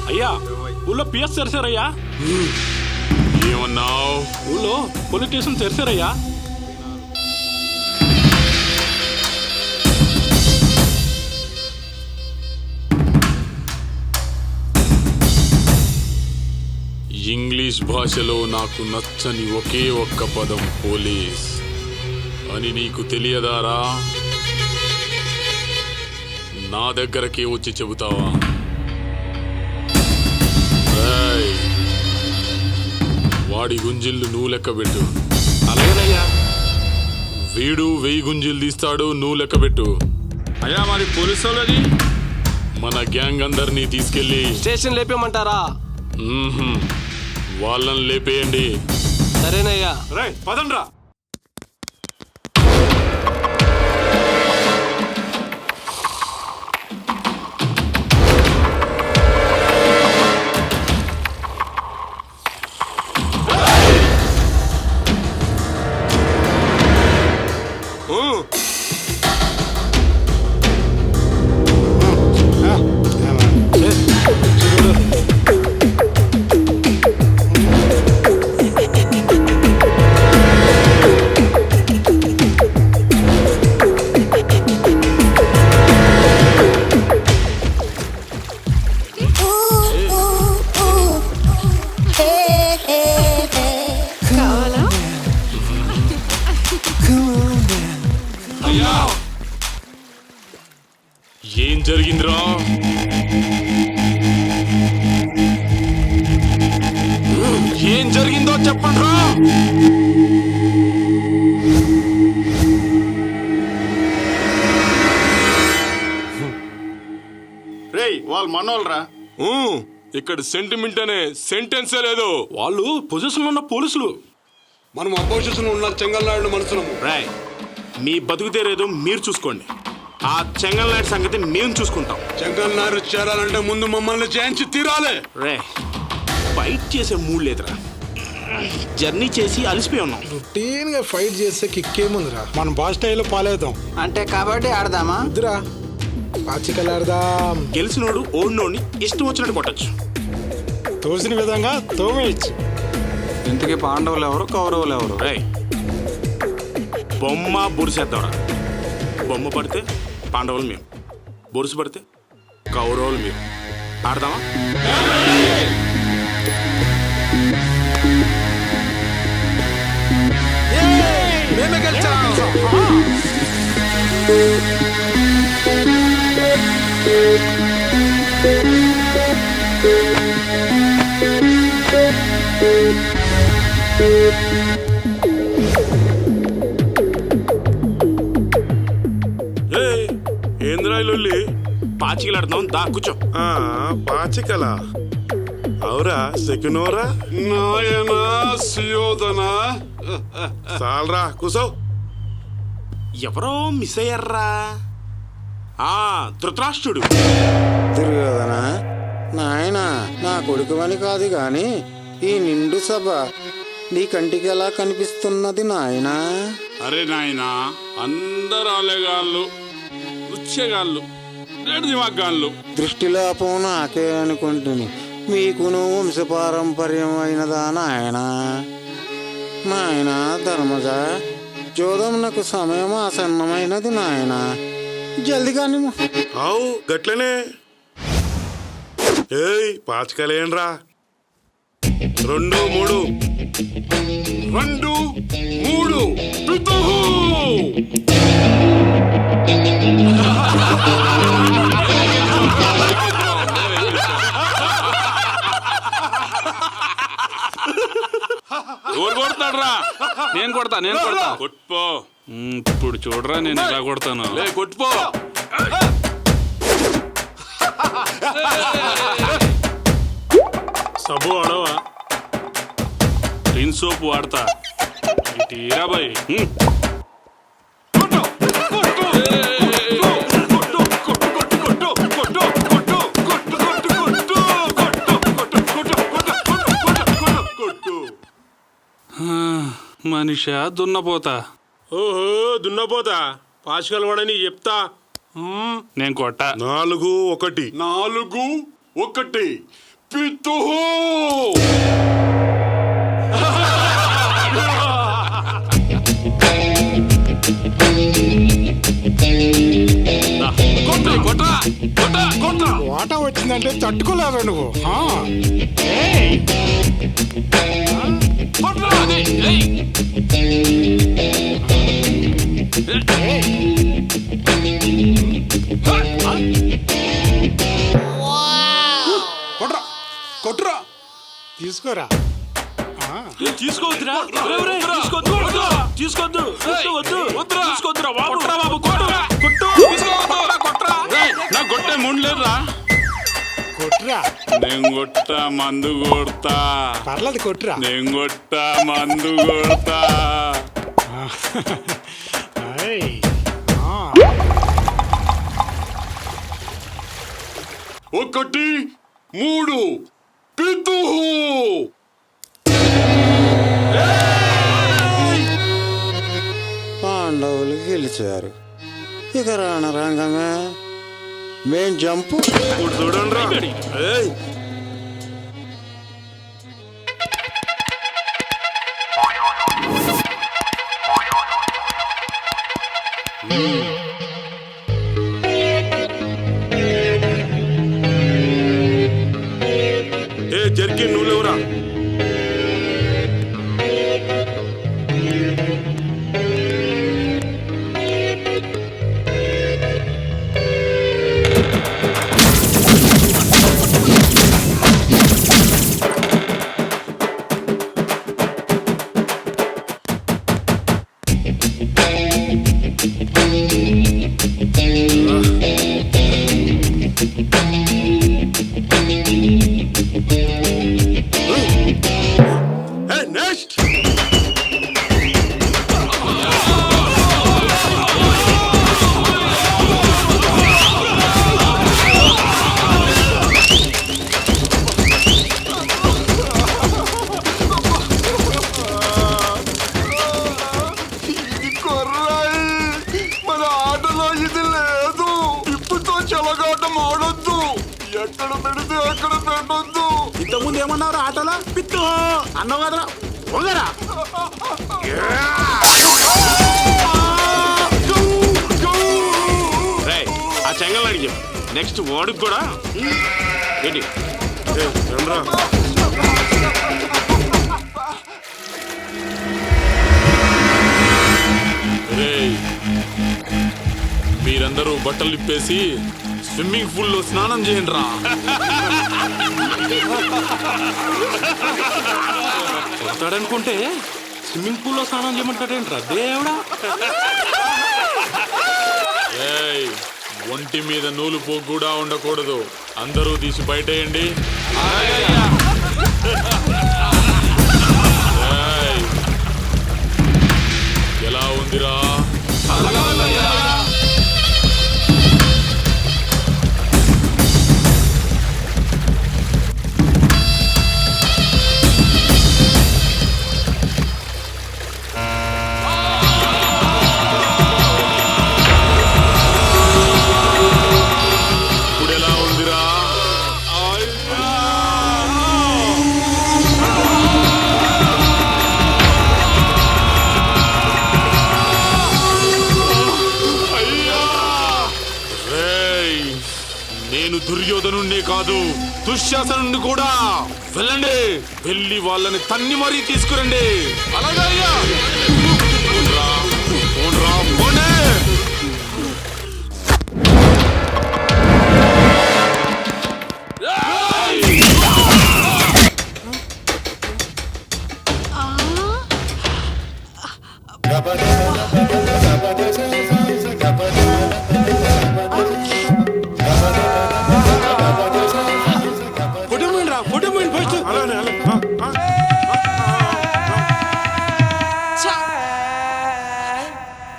అయ్యా, ఊళ్ళో పిఎస్ తెరిచారయ్యా. ఏమన్నావు? ఊళ్ళో పోలీస్ స్టేషన్ తెరిచారయ్యా. ఇంగ్లీష్ భాషలో నాకు నచ్చని ఒకే ఒక్క పదం పోలీస్ అని నీకు తెలియదారా? నా దగ్గరకే వచ్చి చెబుతావా? వాడి గుంజిళ్ళు నువ్వు లెక్క పెట్టు. అలాగేనయ్యా. వీడు 1000 గుంజిలు తీస్తాడు, నువ్వు లెక్క పెట్టు. అయ్యా, మరి పోలీసు వాళ్ళది? మన గ్యాంగ్ అందరినీ తీసుకెళ్ళి స్టేషన్ లేపేయమంటారా? వాళ్ళని లేపేయండి. సరేనయ్యా. రేయ్, పదండ్రా. చెప్పండి రా. రేయ్ వాళ్ళు మనోళ్ళరా. ఇక్కడ సెంటిమెంట్ అనే సెంటెన్సే లేదు. వాళ్ళు పొజిషన్ లో ఉన్న పోలీసులు. మనం అపోజిషన్ ఉన్న చెంగల్నాయుడు మనుషులము. రాయ్ మీ బతుకుతేరేదో మీరు చూసుకోండి. ఆ చెంగల్నాయుడు సంగతి మేము చూసుకుంటాం. చెంగల్నాయుడు చేరాలంటే ముందు మమ్మల్ని చేయించి తీరాలి. రే ఫైట్ చేసే మూడ్ లేదురా. జర్నీ చేసి అలసిపోయి ఉన్నాం. రొటీన్ గా ఫైట్ చేస్తే కిక్కేముందిరా. మనం బాస్ స్టైల్లో పాలేద్దాం. అంటే కబడ్డీ ఆడదామా? వద్దురా, పాచికలు ఆడదాం. గెలిచినోడు ఓడినోడిని ఇష్టం వచ్చినట్టు కొట్టచ్చు. తోసిన విధంగా తోమేయచ్చు. ఇంతకీ పాండవులు ఎవరు, కౌరవులు ఎవరు? రేయ్ బొమ్మ బురిసేద్దాంరా. బొమ్మ పడితే పాండవులు మేము, బొరుసు పడితే కౌరవులు మీరు. ఆడదామా? మేమే గెలిచాం. ఏంద్రాయిలొల్లి పాచికలు ఆడదాం. దా కూర్చో. పాచికల అవురా సెకినోరా నాయనా సుయోధనా. చాలరా కూసో. ఎవరో మిస్ అయ్యారా. ధృతరాష్ట్రుడు. దుర్యోధన నాయన, నా కొడుకువని కాదు గాని ఈ నిండు సభ నీ కంటికి ఎలా కనిపిస్తున్నది నాయనా? అరే నాయనా, అందరు ఆలేగాళ్ళు, ఉచ్చేగాళ్ళు, రేడు దిమాగాళ్ళు. దృష్టిలోపం నాకే అనుకుంటుని మీకును వంశపారంపర్యం అయినదా నాయనా? నాయనా ధర్మజ, జోదమునకు సమయం ఆసన్నమైనది నాయనా. జల్ది కానీ. అవు గట్లనే. ఏయ్ పాచికలేండ్రా. 2 3 2 3 పితుహు. ఎవరు కొడతాడ్రా? నేను కొడతా, నేను కొడతా. కొట్టుపో. ఇప్పుడు చూడరా నేను ఎలా కొడతాను. కొట్టుపో. సబ్బు వాడవా? రిన్ సోప్ వాడతా. ఇటీరా బాయ్. మనిషా దున్నపోతా. ఓహో దున్నపోతా. పాచికలు వాడని చెప్తా. నేను కొట్ట. 4 1 4 1 పితుహు. వాటా వచ్చిందంటే తట్టుకోలేదా నువ్వు? కొట్రా కొట్రా. తీసుకోరా. తీసుకోవద్దురా. తీసుకోవద్దు. తీసుకోవద్దు. తీసుకోవద్దురా బాబు. నా కొట్టే ముందు లేదురా. కొట్రా. నేను కొట్ట మందు కొడతా. పర్లేదు కొట్రా. నేను కొట్ట మందు కొడతా. 1 3 పితుహు. పాండవులు గెలిచారు. ఇక రణరంగమే. మేం జంపు. చూడండి. జర్కి నువ్వు లేవురా. ఎక్కడ పెడితే అక్కడ పెట్టొద్దు. ఇంతకుముందు ఏమన్నారు ఆటోలో పిత్తు అన్నావు కదరా పోగరా. ఆ చెంగల్ అడిగి నెక్స్ట్ వాడికి కూడా ఏంటి రండ్రా. రేయ్, మీరందరూ బట్టలు ఇప్పేసి స్విమ్మింగ్ పూల్ లో స్నానం చేయండి రా. వస్తాడనుకుంటే స్విమ్మింగ్ పూల్ లో స్నానం చేయమంటాడేంట్రా దేవుడా. ఏయ్, ఒంటి మీద నూలు పోగు కూడా ఉండకూడదు. అందరూ తీసి బయటేయండి. ఏయ్, ఎలా ఉందిరా? ఇప్పుడు ఎలా ఉందిరా? రేయ్, నేను దుర్యోధనుణ్ణే కాదు దుశ్శాసనుణ్ణి కూడా. వెళ్ళండి, వెళ్ళి వాళ్ళని తన్ని మరీ తీసుకురండి. అలాగే అయ్యా. పోన్రా, పోన్రా, పోండి.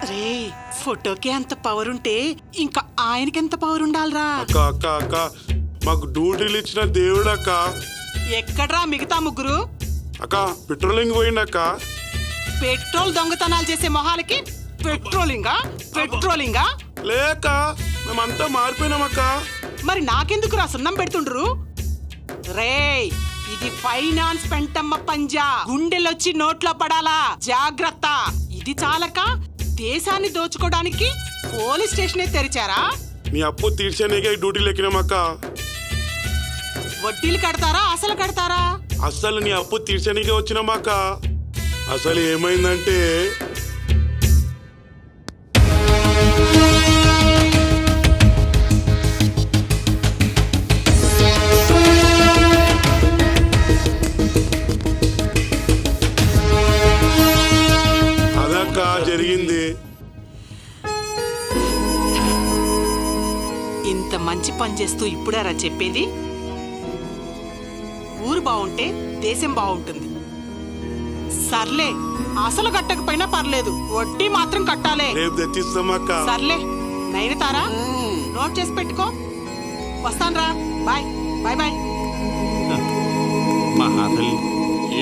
రే ఫోటోకి అంత పవర్ ఉంటే ఇంకా ఆయనకి ఎంత పవర్ ఉండాలిరా. అక్క అక్క అక్క మాకు డ్యూటీలు ఇచ్చిన దేవుడు అక్క. ఎక్కడ్రా మిగతా ముగ్గురు? అక్క పెట్రోలింగ్ పోయిండక్క. పెట్రోల్ దొంగతనాలు చేసే మొహాలకి పెట్రోలింగా పెట్రోలింగా లేక మేమంతా మారిపోయినామక్క. మరి నాకెందుకు రా సున్నం పెడుతుండ్రు? రేయ్, ఇది ఫైనాన్స్ పెంటమ్మ పంజా. గుండెలొచ్చి నోట్లో పడాలా, జాగ్రత్త. ఇది చాలక దేశాన్ని దోచుకోవడానికి పోలీస్ స్టేషనే తెరిచారా? మీ అప్పు తీర్చనీకే డ్యూటీలు ఎక్కినామక్క. వడ్డీలు కడతారా అసలు కడతారా? అసలు నీ అప్పు తీర్చనీకే వచ్చినామక్క. అసలు ఏమైందంటే అదక్క జరిగింది. ఇంత మంచి పని చేస్తూ ఇప్పుడారా చెప్పేది? ఊరు బాగుంటే దేశం బాగుంటుంది. సర్లే, అసలు కట్టకపోయినా పర్లేదు, వడ్డీ మాత్రం కట్టాలే. రేపు తెచ్చిస్తామక్క. సర్లే నైనతారా, నోట్ చేసి పెట్టుకో. వస్తాన్రా, బాయ్ బాయ్ బాయ్.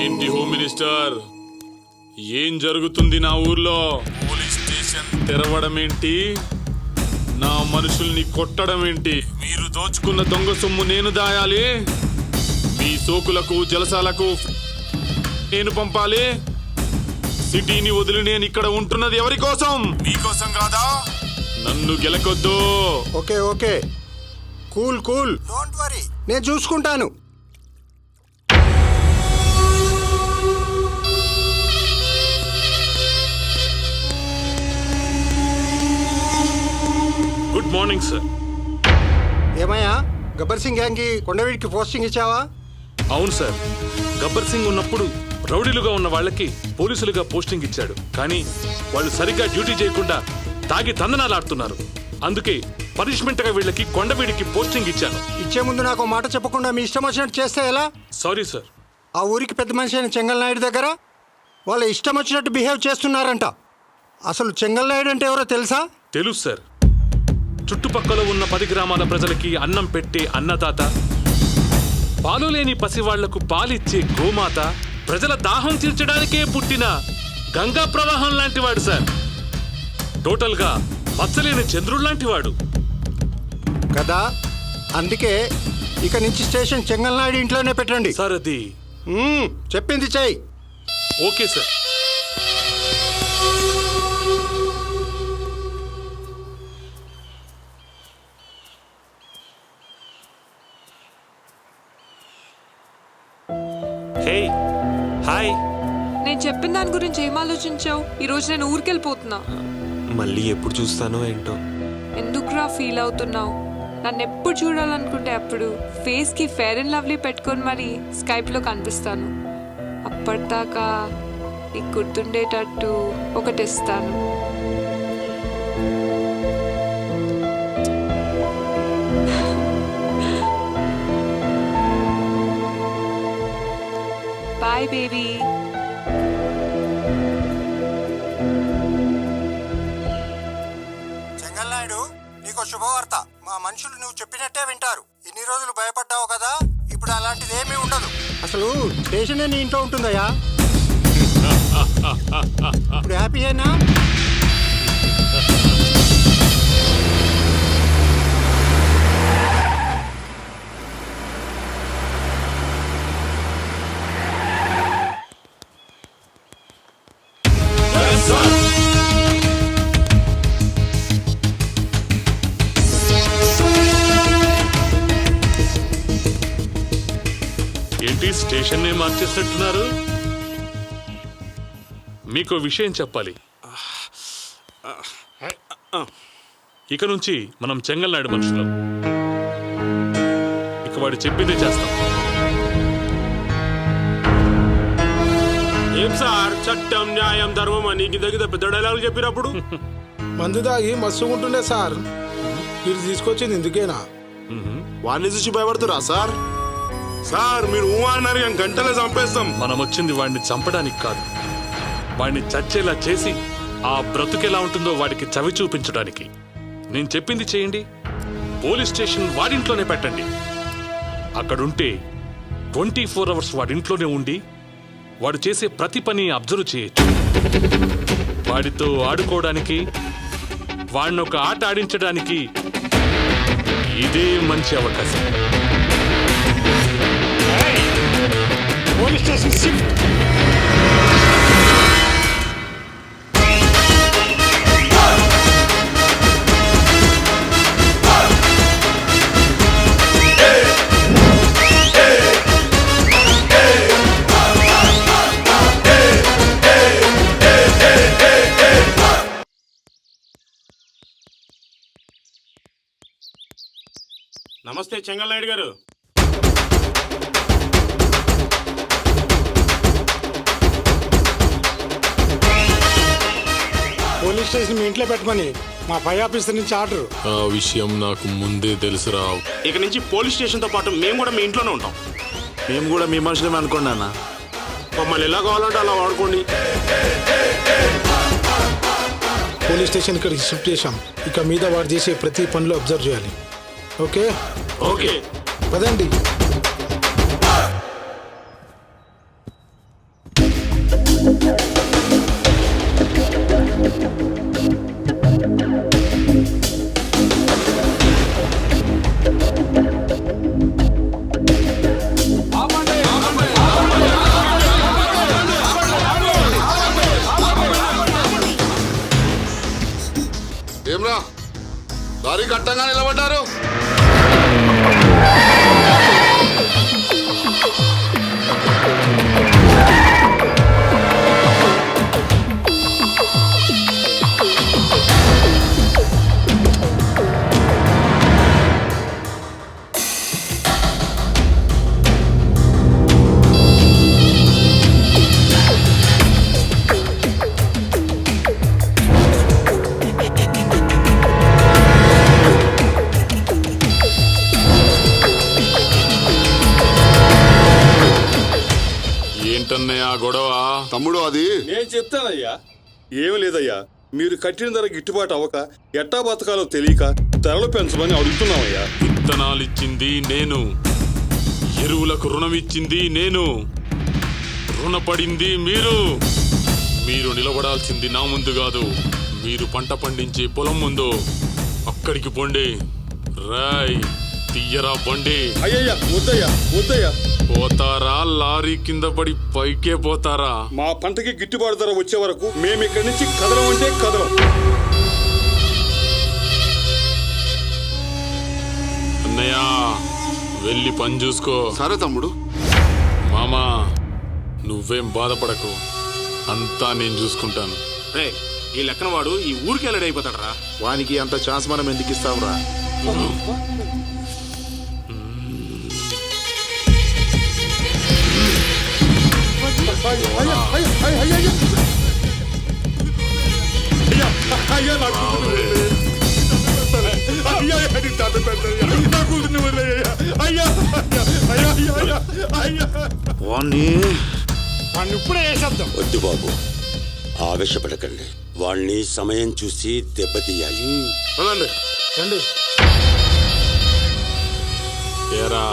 ఏంటి హోమ్ మినిస్టర్, ఏం జరుగుతుంది నా ఊర్లో? పోలీస్ స్టేషన్ తెరవడం ఏంటి? నా మనుషుల్ని కొట్టడం ఏంటి? మీరు దోచుకున్న దొంగ సొమ్ము నేను దాయాలి, మీ సోకులకు జలసాలకు నేను పంపాలి. సిటీని వదిలి నేను ఇక్కడ ఉంటున్నది ఎవరి కోసం? మీకోసం కాదా? నన్ను గెలకొద్దు. Okay okay, cool cool, don't worry, నేను చూసుకుంటాను. Good morning sir. ఏమయ్యా, గబ్బర్ సింగ్ గ్యాంగ్కి కొండవీడికి పోస్టింగ్ ఇచ్చావా? అవును సార్, గబ్బర్ సింగ్ ఉన్నప్పుడు రౌడీలుగా ఉన్న వాళ్ళకి పోలీసులుగా పోస్టింగ్ ఇచ్చాడు. కానీ వాళ్ళు సరిగ్గా డ్యూటీ చేయకుండా తాగి తందనాలాడుతున్నారు. అందుకే పనిష్మెంట్ గా వీళ్ళకి కొండవీడికి పోస్టింగ్ ఇచ్చాను. ఇచ్చే ముందు నాకు మాట చెప్పకుండా మీ ఇష్టం వచ్చినట్టు చేస్తే ఎలా? Sorry sir. ఆ ఊరికి పెద్ద మనిషి అయిన చెంగల్ నాయుడు దగ్గర వాళ్ళ ఇష్టం వచ్చినట్టు బిహేవ్ చేస్తున్నారంట. అసలు చెంగల్ నాయుడు అంటే ఎవరో తెలుసా? తెలుసు సార్. చుట్టుపక్కల ఉన్న 10 గ్రామాల ప్రజలకి అన్నం పెట్టే అన్నదాత, పాలు లేని పసివాళ్లకు పాలిచ్చే గోమాత, ప్రజల దాహం తీర్చడానికే పుట్టిన గంగా ప్రవాహం లాంటివాడు సార్. టోటల్ గా మచ్చలేని చంద్రుడు లాంటివాడు కదా. అందుకే ఇక నుంచి స్టేషన్ చెంగల్నాయుడు ఇంట్లోనే పెట్టండి. సార్ అది చెప్పింది చెయ్యి. Okay sir. Hey hi. నేను చెప్పిన దాని గురించి ఏం ఆలోచించావు? ఈరోజు నేను ఊరికెళ్ళిపోతున్నా. మళ్ళీ ఎప్పుడు చూస్తానో ఏంటో. ఎందుకురా ఫీల్ అవుతున్నావు? నన్ను ఎప్పుడు చూడాలనుకుంటే అప్పుడు ఫేస్కి ఫెయిర్ అండ్ లవ్లీ పెట్టుకొని మరి స్కైప్లో కనిపిస్తాను. అప్పటిదాకా నీకు గుర్తుండేటట్టు ఒకటి ఇస్తాను. Bye baby. చెంగల్నాయుడు, నీకు శుభవార్త. మా మనుషులు నువ్వు చెప్పినట్టే వింటారు. ఇన్ని రోజులు భయపడ్డావు కదా, ఇప్పుడు అలాంటిది ఏమీ ఉండదు. అసలు స్టేషనే నీ ఇంట్లో ఉంటుందయ్యా. ఇప్పుడు హ్యాపీ అయినా? ఏంటి స్టేషన్ నే మార్చేసినట్టున్నారు? మీకు విషయం చెప్పాలి. ఇక నుంచి మనం చెంగల్నాయుడు మనుషులం. ఇక వాడు చెప్పిందే చేస్తాం. ఏం సార్, చట్టం న్యాయం ధర్మం అని గిద్ద పెద్ద డైలాగులు చెప్పినప్పుడు మందు దాగి మస్తు ఉంటుండే సార్. మీరు తీసుకొచ్చింది ఎందుకేనా? వాడిని చూసి భయపడుతురా సార్? సార్ మీరు అన్నారు గంటలే చంపేస్తాం. మనం వచ్చింది వాడిని చంపడానికి కాదు, వాడిని చచ్చేలా చేసి ఆ బ్రతుకెలా ఉంటుందో వాడికి చవి చూపించడానికి. నేను చెప్పింది చేయండి. పోలీస్ స్టేషన్ వాడింట్లోనే పెట్టండి. అక్కడుంటే 24 hours వాడింట్లోనే ఉండి వాడు చేసే ప్రతి పని అబ్జర్వ్ చేయొచ్చు. వాడితో ఆడుకోవడానికి, వాడిని ఒక ఆట ఆడించడానికి ఇదే మంచి అవకాశం. Police station shift. నమస్తే చెంగల్నాయుడు గారు. పోలీస్ స్టేషన్ మీ ఇంట్లో పెట్టమని మా పై ఆఫీసర్ నుంచి ఆర్డర్. ఆ విషయం నాకు ముందే తెలుసురా. ఇక నుంచి పోలీస్ స్టేషన్ తో పాటు మేము కూడా మీ ఇంట్లోనే ఉంటాం. మేము కూడా మీ మనుషులమే అనుకోండి అన్న. మమ్మల్ని ఎలా కావాలంటే అలా వాడుకోండి. పోలీస్ స్టేషన్ ఇక్కడికి షిఫ్ట్ చేశాం. ఇక మీద వాడు చేసే ప్రతి పనిలో అబ్జర్వ్ చేయాలి. ఓకే ఓకే పదండి. ఏమ్రా దారి కట్టంగా నిలబడ్డారు? ఏంటన్నయ్య గొడవ? తమ్ముడు అది నేను చెప్తానయ్యా. ఏమి లేదయ్యా, మీరు కట్టిన ధర గిట్టుబాటు అవ్వక ఎట్టా బతకాలో తెలియక ధరలు పెంచమని అడుగుతున్నామయ్యా. విత్తనాలిచ్చింది నేను, ఎరువులకు రుణం ఇచ్చింది నేను, రుణపడింది మీరు. మీరు నిలబడాల్సింది నా ముందు కాదు, మీరు పంట పండించే పొలం ముందు. అక్కడికి పోండి. రాయ్ తీయరా బండి. అయ్యయ్యా వద్దయ్యా వద్దయ్యా. పోతారా లారీ కింద పడి పైకే పోతారా? మా పంటకి గిట్టుబాటు ధర వచ్చే వరకు మేము ఇక్కడి నుంచి కదలం అంటే కదలం. అన్నయ్య వెళ్ళి పని చూసుకో. సరే తమ్ముడు. మామా నువ్వేం బాధపడకు, అంతా నేను చూసుకుంటాను. రే ఈ లెక్కన వాడు ఈ ఊరికి వెళ్ళడైపోతాడు రా. వానికి అంత ఛాన్స్ మనం ఎందుకు ఇస్తాంరా? ఇప్పుడే వేసేద్దాం. వద్దు బాబు, ఆవేశపడకండి. వాళ్ళని సమయం చూసి దెబ్బతీయాలి. రండి. ఏరా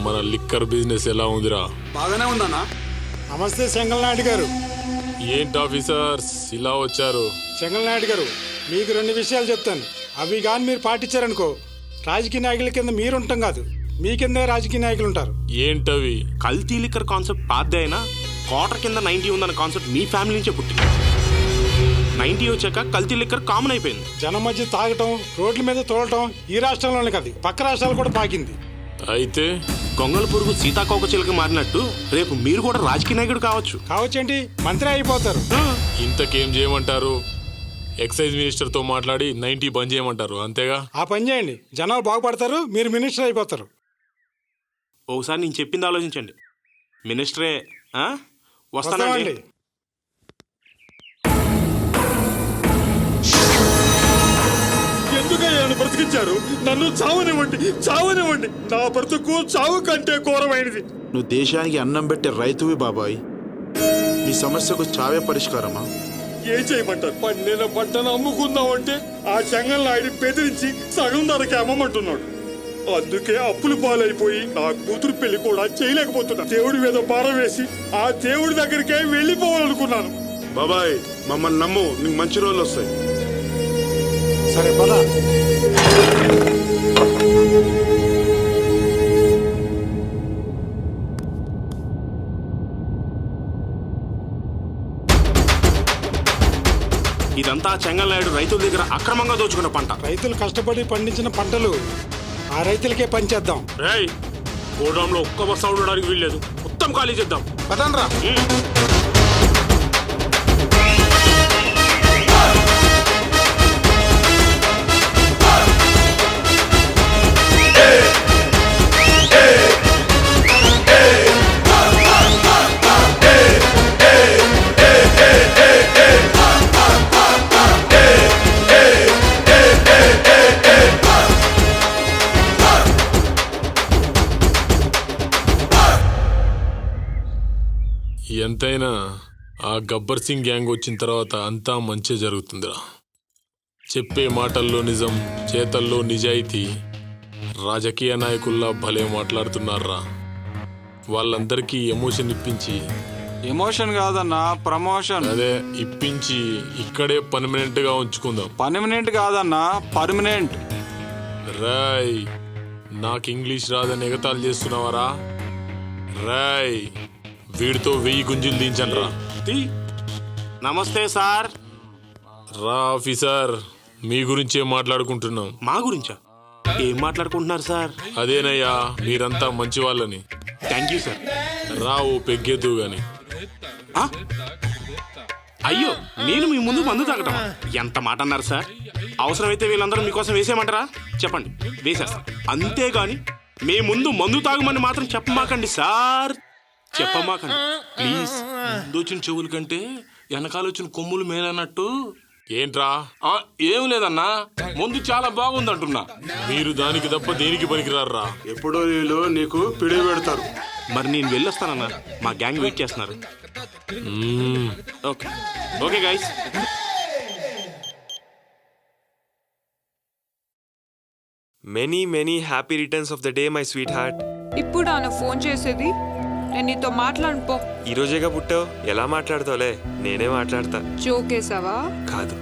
మన లిక్కర్ బిజినెస్ ఎలా ఉందిరా? బాగానే ఉందన్నా. నమస్తే చెంగల్నాయుడు గారు. ఏంటి ఆఫీసర్స్ ఇలా వచ్చారు? చెంగల్నాయుడు గారు, మీకు 2 విషయాలు చెప్తాను. అవి కానీ మీరు పాటించారనుకో, రాజకీయ నాయకుల కింద మీరు ఉంటాం కాదు, మీ కిందే రాజకీయ నాయకులు ఉంటారు. ఏంటవి? కల్తీ లిక్కర్ కాన్సెప్ట్ పాతదే అయినా క్వార్టర్ కింద 90 ఉందన్న కాన్సెప్ట్ మీ ఫ్యామిలీ నుంచే పుట్టింది. 90 వచ్చాక కల్తీ లిక్కర్ కామన్ అయిపోయింది. జనం మధ్య తాగటం, రోడ్ల మీద తోలటం ఈ రాష్ట్రంలోనే కాదు, పక్క రాష్ట్రాలు కూడా పాకింది. అయితే గొంగళ పురుగు సీతాకోక చిలుక మారినట్టు రేపు మీరు కూడా రాజకీయ నాయకుడు కావచ్చేంటి, మంత్రి అయిపోతారు. ఇంతకేం చేయమంటారు? ఎక్సైజ్ మినిస్టర్ తో మాట్లాడి 90 బంద్ చేయమంటారు, అంతేగా? ఆ పని చేయండి, జనాలు బాగుపడతారు, మీరు మినిస్టర్ అయిపోతారు. ఒకసారి నేను చెప్పింది ఆలోచించండి. మినిస్టరే వస్తానండి. ఎందుకయ్యా నన్ను బ్రతికించారు? నన్ను చావనివ్వండి, చావనివ్వండి. నా బ్రతుకు చావు కంటే ఘోరమైనది. నువ్వు దేశానికి అన్నం పెట్టే రైతువి బాబాయ్. నీ సమస్యకు చావే పరిష్కారమా? ఏం చేయమంటారు? పండిన పంటను అమ్ముకుందామంటే ఆ చెంగల్నాయుడు బెదిరించి సగం ధరకి అమ్మమంటున్నాడు. అందుకే అప్పులు పాలైపోయి నా కూతురు పెళ్లి కూడా చేయలేకపోతున్నా. దేవుడి మీద భారం వేసి ఆ దేవుడి దగ్గరికే వెళ్ళిపోవాలనుకున్నాను. బాబాయ్ మమ్మల్ని నమ్ము, నీకు మంచి రోజులు వస్తాయి. సరే పద. ఇదంతా చెంగల్నాయుడు రైతుల దగ్గర అక్రమంగా దోచుకున్న పంట. రైతులు కష్టపడి పండించిన పంటలు ఆ రైతులకే పంచేద్దాం. రేయ్ గోడౌన్లో ఒక్క బస్తా ఉండడానికి వీల్లేదు, మొత్తం ఖాళీ చేద్దాం. పదండ్రా. ఎంతైనా ఆ గబ్బర్ సింగ్ గ్యాంగ్ వచ్చిన తర్వాత అంతా మంచి జరుగుతుందిరా. చెప్పే మాటల్లో నిజం, చేతల్లో నిజాయితీ. రాజకీయ నాయకుల్లా భలే మాట్లాడుతున్నారా. వాళ్ళందరికీ ఎమోషన్ ఇప్పించి, ఎమోషన్ కాదన్నా ప్రమోషన్. అదే ఇప్పించి ఇక్కడే పర్మనెంట్ గా ఉంచుకుందాం. పర్మనెంట్ కాదన్నా పర్మనెంట్. రాయ్ నాకు ఇంగ్లీష్ రాదని ఎగతాలు చేస్తున్నావరా? రాయ్ వీడితో 1000 గుంజులు దించండి రా. నమస్తే సార్. రా ఆఫీసర్, మీ గురించే మాట్లాడుకుంటున్నాం. మా గురించా? ఏం మాట్లాడుకుంటున్నారు సార్? అదేనయ్యా, మీరంతా మంచి వాళ్ళని. Thank you sir. రా ఓ పెగ్గేద్దు గాని. అయ్యో నేను మీ ముందు మందు తాగటమా? ఎంత మాట అన్నారు సార్. అవసరమైతే వీళ్ళందరూ మీకోసం వేసేయమంటారా? చెప్పండి, వేసేస్తా. అంతేగాని మీ ముందు మందు తాగమని మాత్రం చెప్పమాకండి సార్, చెప్పమాకండి ప్లీజ్. దోచిన చెవుల కంటే వెనకాలొచ్చిన కొమ్ములు మేలన్నట్టు. ఏంట్రా? ఏం లేదన్నా, ముందు చాలా బాగుంది అంటున్నా. మీరు దానికి తప్ప దేనికి పనికిరారా. ఎప్పుడో వీళ్ళు నీకు పిడి పెడతారు. మరి నేను వెళ్ళొస్తానన్నా, మా గ్యాంగ్ వెయిట్ చేస్తున్నారు. Okay okay guys. Many many happy returns of the day my sweet heart. ఇప్పుడు ఆయన ఫోన్ చేసేది? నేను నీతో మాట్లాడిపో. ఈ రోజేగా పుట్టావు, ఎలా మాట్లాడతావులే, నేనే మాట్లాడతా. జోకేసావా? కాదు,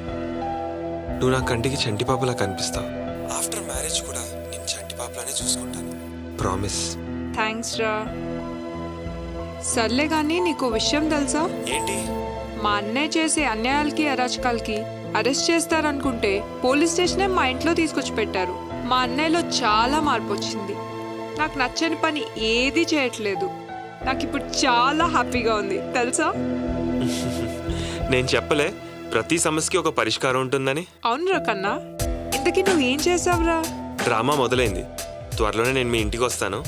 నువ్వు నా కంటికి చంటి పాపలా కనిపిస్తావు. ఆఫ్టర్ మ్యారేజ్ కూడా నేను చంటి పాపలానే బాగానే చూసుకుంటాను. ప్రామిస్. థ్యాంక్స్ రా. సర్లే కానీ నీకు విషయం తెలుసా? ఏంటి? మా అన్నయ్య చేసే అన్యాయాలకి అరాచకాలకి అరెస్ట్ చేస్తారనుకుంటే పోలీస్ స్టేషనే మా ఇంట్లో తీసుకొచ్చి పెట్టారు. మా అన్నయ్యలో చాలా మార్పు వచ్చింది. నాకు నచ్చని పని ఏది చేయట్లేదు. నాకు ఇప్పుడు చాలా హ్యాపీగా ఉంది తెలుసా? నేను చెప్పలే ప్రతి సమస్యకి ఒక పరిష్కారం ఉంటుందని. అవునురా కన్నా. ఇంతకీ నువ్వు ఏం చేసావురా? డ్రామా మొదలైంది. త్వరలోనే నేను మీ ఇంటికి వస్తాను.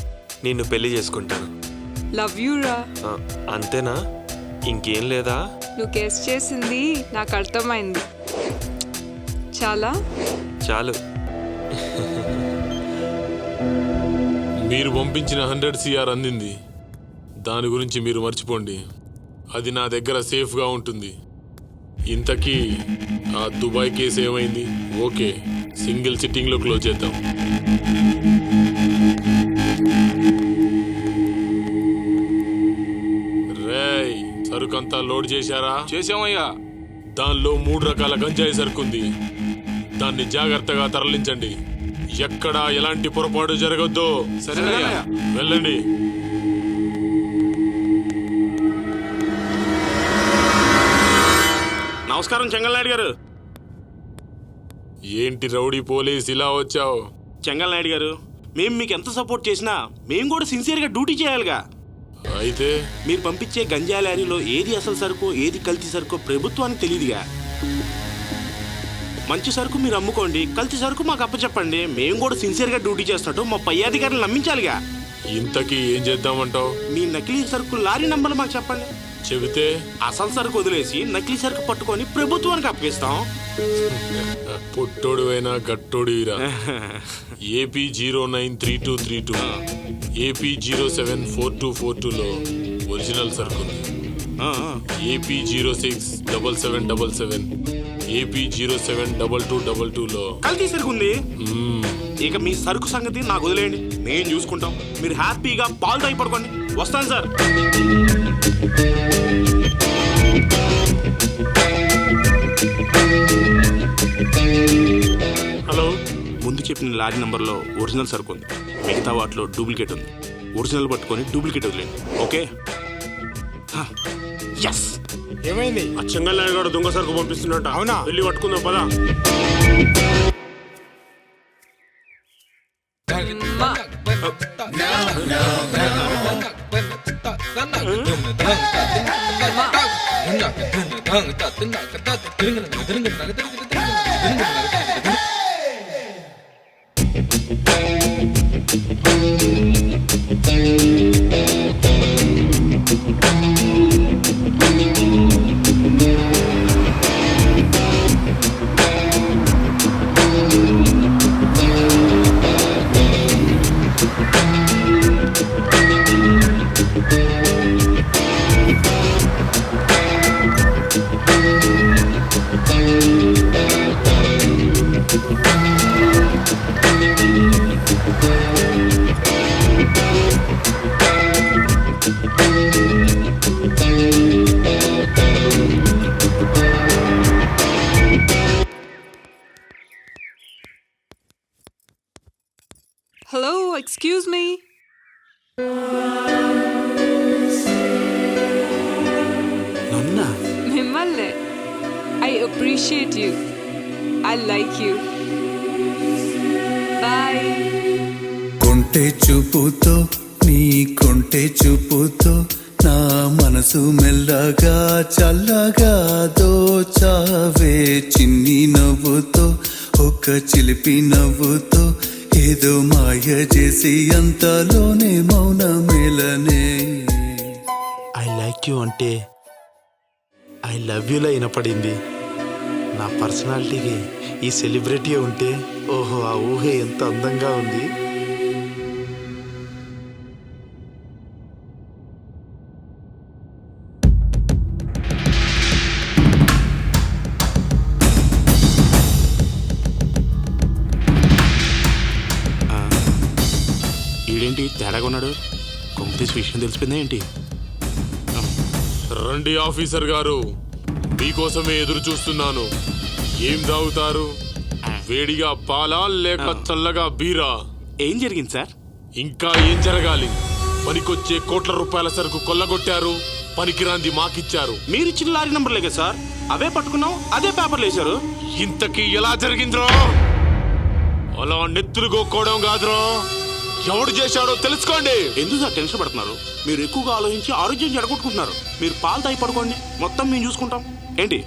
నిన్ను పెళ్లి చేసుకుంటాను. లవ్ యూ రా. అంతేనా? ఇంకేం లేదా? నువ్వు గెస్ చేసింది నాకు అర్థమైంది. చాలా చాలు. మీరు పంపించిన 100 CR అందింది. దాని గురించి మీరు మర్చిపోండి. అది నా దగ్గర సేఫ్గా ఉంటుంది. ఇంతకీ ఆ దుబాయ్ కేసు ఏమైంది? ఓకే, సింగిల్ సిట్టింగ్లో క్లోజ్ చేద్దాం. రేయ్, సరుకంతా లోడ్ చేశారా? చేసామయ్యా. దానిలో 3 రకాల గంజాయి సరుకుంది. దాన్ని జాగ్రత్తగా తరలించండి. ఎక్కడా ఎలాంటి పొరపాటు జరగొద్దు. సరేనయ్యా. వెళ్ళండి. నమస్కారం చెంగల్నాయుడు గారు. ఏంటి రౌడీ పోలీస్ ఇలా వచ్చావు? చెంగల్నాయుడు గారు, మేము మీకు ఎంత సపోర్ట్ చేసినా మేము కూడా సిన్సియర్గా డ్యూటీ చేయాలిగా. అయితే మీరు పంపించే గంజా లారీలో ఏది అసలు సరుకో ఏది కల్తీ సరుకో ప్రభుత్వానికి తెలియదుగా. మంచి సరుకు మీరు అమ్ముకోండి, కల్తీ సరుకు మాకు అప్పచెప్పండి. మేము కూడా సిన్సియర్గా డ్యూటీ చేస్తున్నట్టు మా పై అధికారులు నమ్మించాలిగా. ఇంతకీ ఏం చేద్దామంటావు? మీ నకిలీ సరుకు లారీ నంబర్లు మాకు చెప్పండి. చెబితే అసలు సరుకు వదిలేసి నకిలీ సరుకు పట్టుకొని ప్రభుత్వానికి అప్పగిస్తాం. పొట్టోడు అయినా గట్టోడిరా. AP 093232 AP 074242లో ఒరిజినల్ సరుకుంది. AP 067777 AP 072222లో కల్తీ సరుకు ఉంది. ఇక మీ సరుకు సంగతి నాకు వదిలేయండి, మేము చూసుకుంటాం. మీరు హ్యాపీగా పాలు తాగి పడుకోండి. వస్తాను సార్. హలో, ముందు చెప్పిన లారీ నంబర్లో ఒరిజినల్ సరుకు ఉంది, మిగతా వాటిలో డూప్లికేట్ ఉంది. ఒరిజినల్ పట్టుకొని డూప్లికేట్ వదిలేండి. ఓకే? ఎస్. ఏమైంది? ఆ చెంగల్నాయుడు గారు దొంగ సరుకు పంపిస్తున్నట్ట. అవునా? వెళ్ళి పట్టుకుందాం పదా. Hello, excuse me. మిమ్మల్ని. I appreciate you. I like you. Bye. కొంటె చూపుతో నీ కొంటె చూపుతో నా మనసు మెల్లగా చల్లగా దోచావే. చిన్ని నవ్వుతో ఒక చిలిపి నవ్వుతో ఏదో మాయ చేసి అంతలోనే మౌనమేలనే. ఐ లైక్ యూ అంటే ఐ లవ్ యూలో వినపడింది. నా పర్సనాలిటీకి ఈ సెలబ్రిటీ ఉంటే ఓహో, ఆ ఊహే ఎంత అందంగా ఉంది. ఈడేంటి తేడాగా ఉన్నాడు? కొంపతీసి విషయం తెలిసిపోయిందా ఏంటి? రండి ఆఫీసర్ గారు, మీకోసమే ఎదురు చూస్తున్నాను. ఏం తాగుతారు? వేడిగా పాలా లేక చల్లగా బీరా? ఏం జరిగింది సార్? ఇంకా ఏం జరగాలి? పనికొచ్చే కోట్ల రూపాయల సరుకు కొల్లగొట్టారు, పనికిరాంది మాకిచ్చారు. మీరిచ్చిన లారీ నంబర్లే కదా సార్, అవే పట్టుకున్నాం, అదే పేపర్లు వేశారు. ఇంతకీ ఎలా జరిగిందిరో? అలా నెత్తులు గోక్కోవడం కాదురో, ఎవడు చేశాడో తెలుసుకోండి. ఎందుకు సార్ టెన్షన్ పడుతున్నారు? మీరు ఎక్కువగా ఆలోచించి ఆరోగ్యం చెడగొట్టుకుంటున్నారు. మీరు పాలు తాగి పడుకోండి, మొత్తం మేము చూసుకుంటాం. ఏంటి?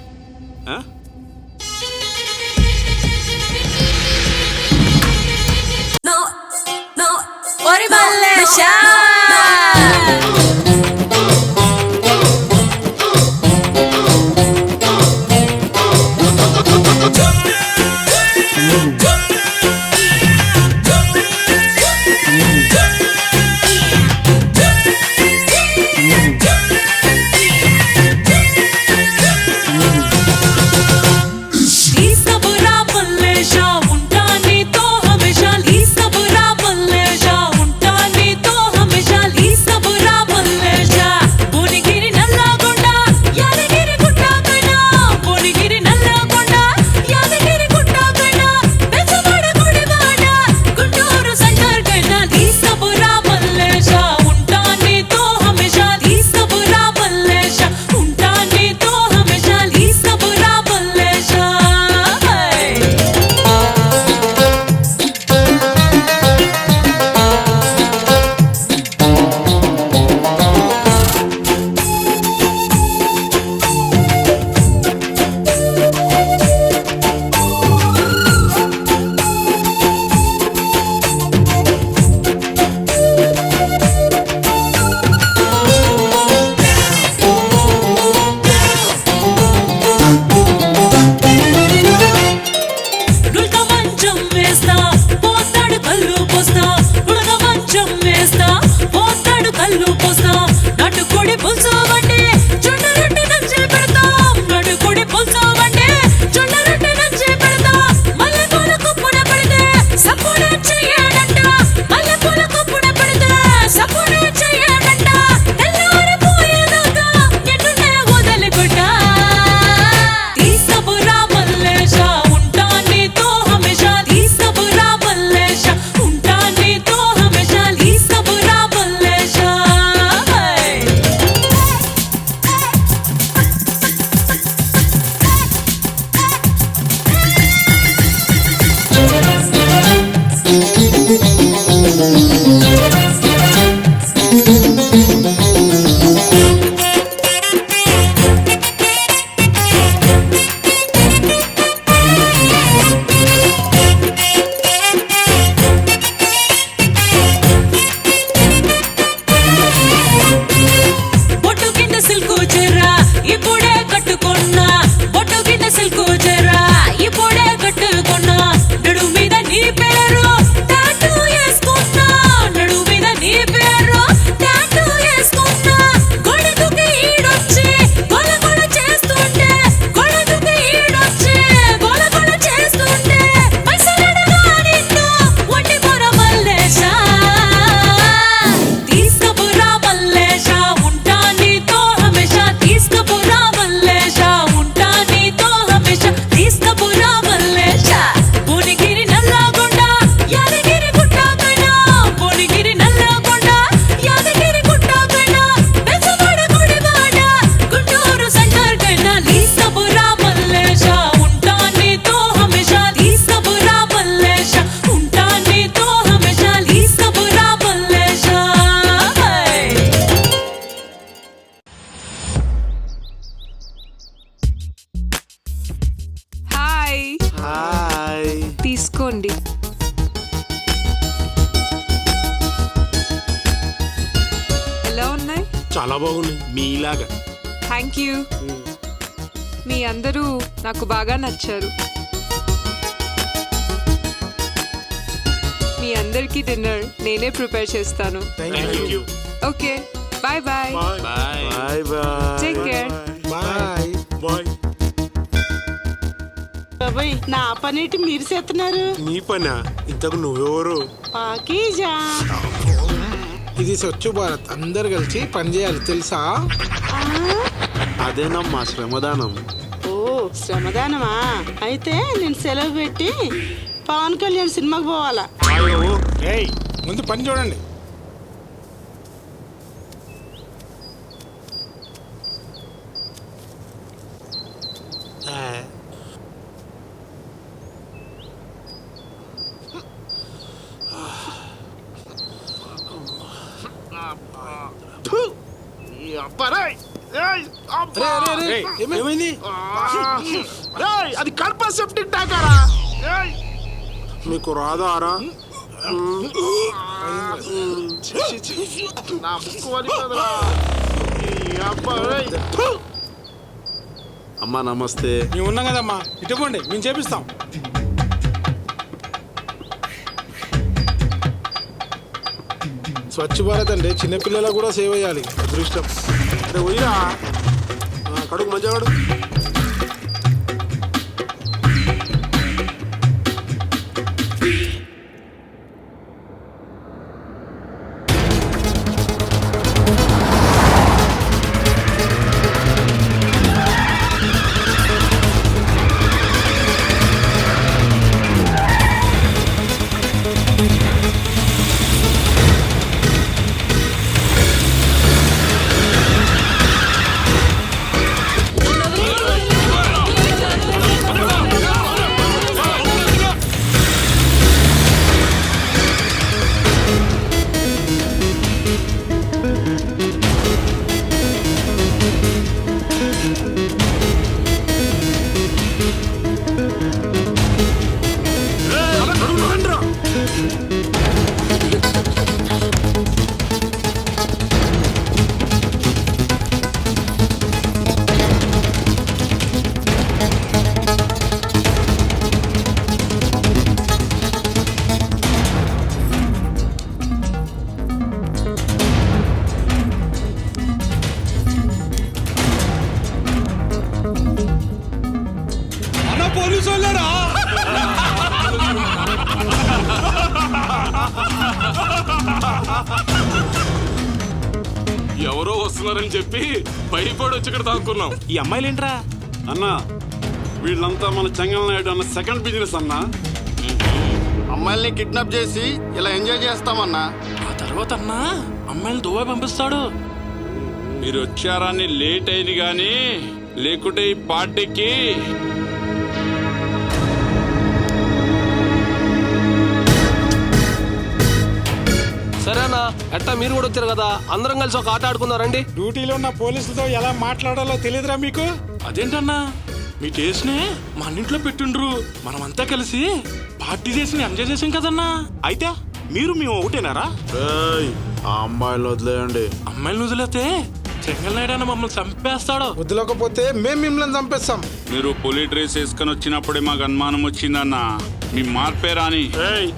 తీసుకోండి. ఎలా ఉన్నాయి? చాలా బాగున్నాయి, మీలాగా. Thank you. మీ అందరూ నాకు బాగా నచ్చారు. మీ అందరికీ డిన్నర్ నేనే ప్రిపేర్ చేస్తాను. Okay, bye bye. Bye bye. Take care. Bye bye. బాబాయ్, నా పనేటి మీరు చేస్తున్నారు? నీ పనా? ఇంతకు నువ్వెవరు? పాకీజా. ఇది స్వచ్ఛ భారత్, అందరు కలిసి పనిచేయాలి తెలుసా? అదేనమ్మా శ్రమదానం. ఓ శ్రమదానమా? అయితే నేను సెలవు పెట్టి పవన్ కళ్యాణ్ సినిమాకి పోవాలా? ముందు పని చూడండి. ఏమైంది? అది కడప సెప్టిక్ టాకారా? మీకు రాదారా? నా ముక్కు వలికదరా. అమ్మా నమస్తే. మేము ఉన్నాం కదమ్మా, ఇటుకోండి, మేము చేపిస్తాం. స్వచ్ఛ భారత్ అంటే చిన్నపిల్లలకు కూడా సేవ్ అయ్యాలి. అదృష్టం. అరే పోయిరా కడుగు మంచిగా కడుగు. ఎవరో వస్తున్నారని చెప్పి భయపడి వచ్చి ఇక్కడ తాక్కున్నాం. ఈ అమ్మాయిలు ఏంట్రా? అన్నా వీళ్ళంతా మన చెంగల్నాయుడు అన్న సెకండ్ బిజినెస్ అన్నా. అమ్మాయిల్ని కిడ్నాప్ చేసి ఇలా ఎంజాయ్ చేస్తామన్నా. ఆ తర్వాత అన్నా అమ్మాయిలు దుబాయ్ పంపిస్తాడు. మీరు వచ్చారాన్ని లేట్ అయింది కానీ లేకుంటే ఈ పార్టీకి సరేనా ఎట్టా మీరు కూడా వచ్చారు కదా, అందరం కలిసి ఒక ఆట ఆడుకున్నారండి. డ్యూటీలో ఉన్న పోలీసులతో ఎలా మాట్లాడాలో తెలియదురా మీకు? అదేంటన్నా మీ టేస్ట్నే మా అన్నింట్లో పెట్టుండ్రు. మనమంతా కలిసి పార్టీ చేసి ఎంజాయ్ చేసాం కదన్నా. అయితే మీరు మేము ఒకటేనారా? ఆ అమ్మాయిలు వదిలేయండి. అమ్మాయిలు వదిలేతే చెంగల్నాయుడు మమ్మల్ని చంపేస్తాడు. వదిలేకపోతే మేము మిమ్మల్ని చంపేస్తాం. మీరు పోలీ డ్రెస్ వేసుకొని వచ్చినప్పుడే మాకు అనుమానం వచ్చిందన్నా. మీ మార్పేరాని.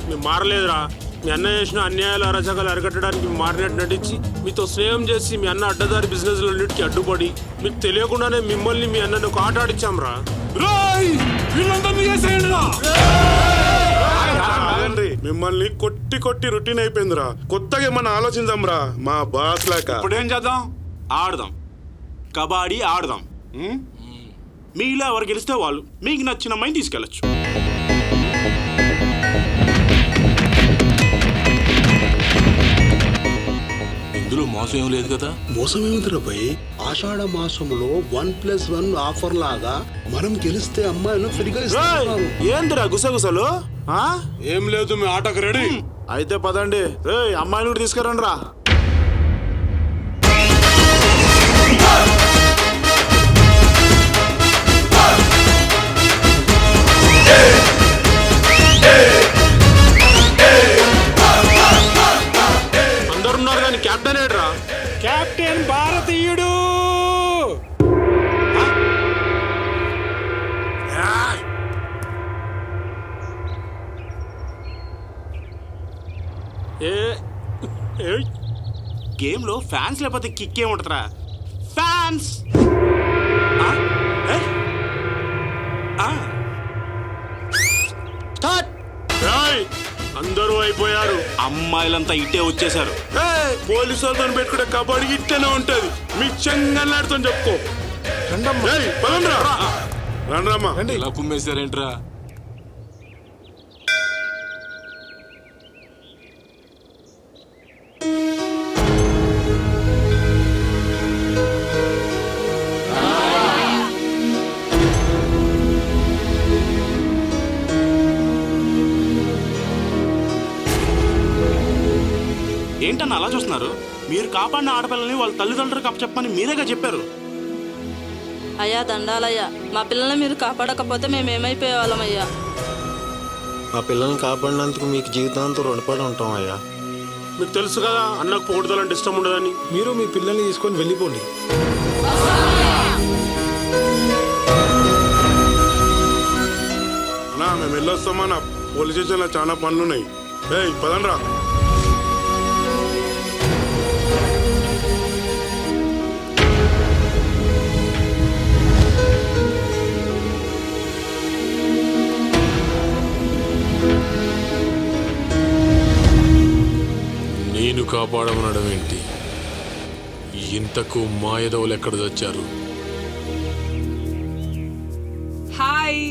మేము మారలేదురా. మీ అన్న చేసిన అన్యాయాలు అరాచకాలు అరికట్టడానికి మారినట్టు నటించి మీతో స్నేహం చేసి మీ అన్న అడ్డదారి బిజినెస్ లన్నిటికీ అడ్డుపడి మీకు తెలియకుండానే మిమ్మల్ని మీ అన్నను ఒక ఆట ఆడిచ్చాం రా. మిమ్మల్ని కొట్టి కొట్టి రొటీన్ అయిపోయిందిరా. కొత్తగా ఏమన్నా ఆలోచించాం రా మా బాస్ లాక. ఇప్పుడు ఏం చేద్దాం? ఆడదాం, కబాడీ ఆడదాం. మీలో ఎవరు గెలిస్తే వాళ్ళు మీకు నచ్చిన అమ్మాయిని తీసుకెళ్ళచ్చు. ఇందులో మోసం ఏం లేదు కదా? మోసం ఏమిటిరా భయ్? ఆషాఢ మాసంలో 1+1 ఆఫర్ లాగా మనం గెలిస్తే అమ్మాయిలు ఫ్రీగా ఇస్తారు. ఏందిరా గుసగుసలు? ఏం లేదు, మీ ఆటకు రెడీ అయితే పదండి. అమ్మాయిని కూడా తీసుకురండి రా. అందరున్నారు కానీ కెప్టెన్ ఏడ్రా? కెప్టెన్ భారతీయుడు. గేమ్ లో ఫ్యాన్స్ లేకపోతే కిక్ ఏముంటరా? ఫ్యాన్స్ అందరూ అయిపోయారు. అమ్మాయిలంతా ఇట్టే వచ్చేసారు. పోలీసు వాళ్ళతో పెట్టుకుంటే కబడ్డీ ఇట్టనే ఉంటది. మీ చెంగల్నాడుతో చెప్పుకో. రండ్రమ్మా. ఇలా కుమ్మేశారేంట్రా? ఏంటన్న అలా చూస్తున్నారు? మీరు కాపాడిన ఆడపిల్లల్ని వాళ్ళ తల్లిదండ్రులకు అప్పచెప్పని మీరేగా చెప్పారు. అయ్యా దండాలయ్యా, మా పిల్లల్ని మీరు కాపాడకపోతే మేమేమైపోయేవాళ్ళమయ్యా. మా పిల్లల్ని కాపాడినందుకు మీకు జీవితాంతం రుణపడి ఉంటాం అయ్యా. మీకు తెలుసు కదా అన్నకు పొగడతాలంటే ఇష్టం ఉండదని. మీరు మీ పిల్లల్ని తీసుకొని వెళ్ళిపోండి. అన్నా మేము వెళ్ళొస్తామన్నా, పోలీస్ స్టేషన్లో చాలా పనులు ఉన్నాయి. ఏయ్ పదండ్రా. నేను కాపాడమనడం ఏంటి? ఇంతకు మా ఎదవులు ఎక్కడ చచ్చారు? Hi.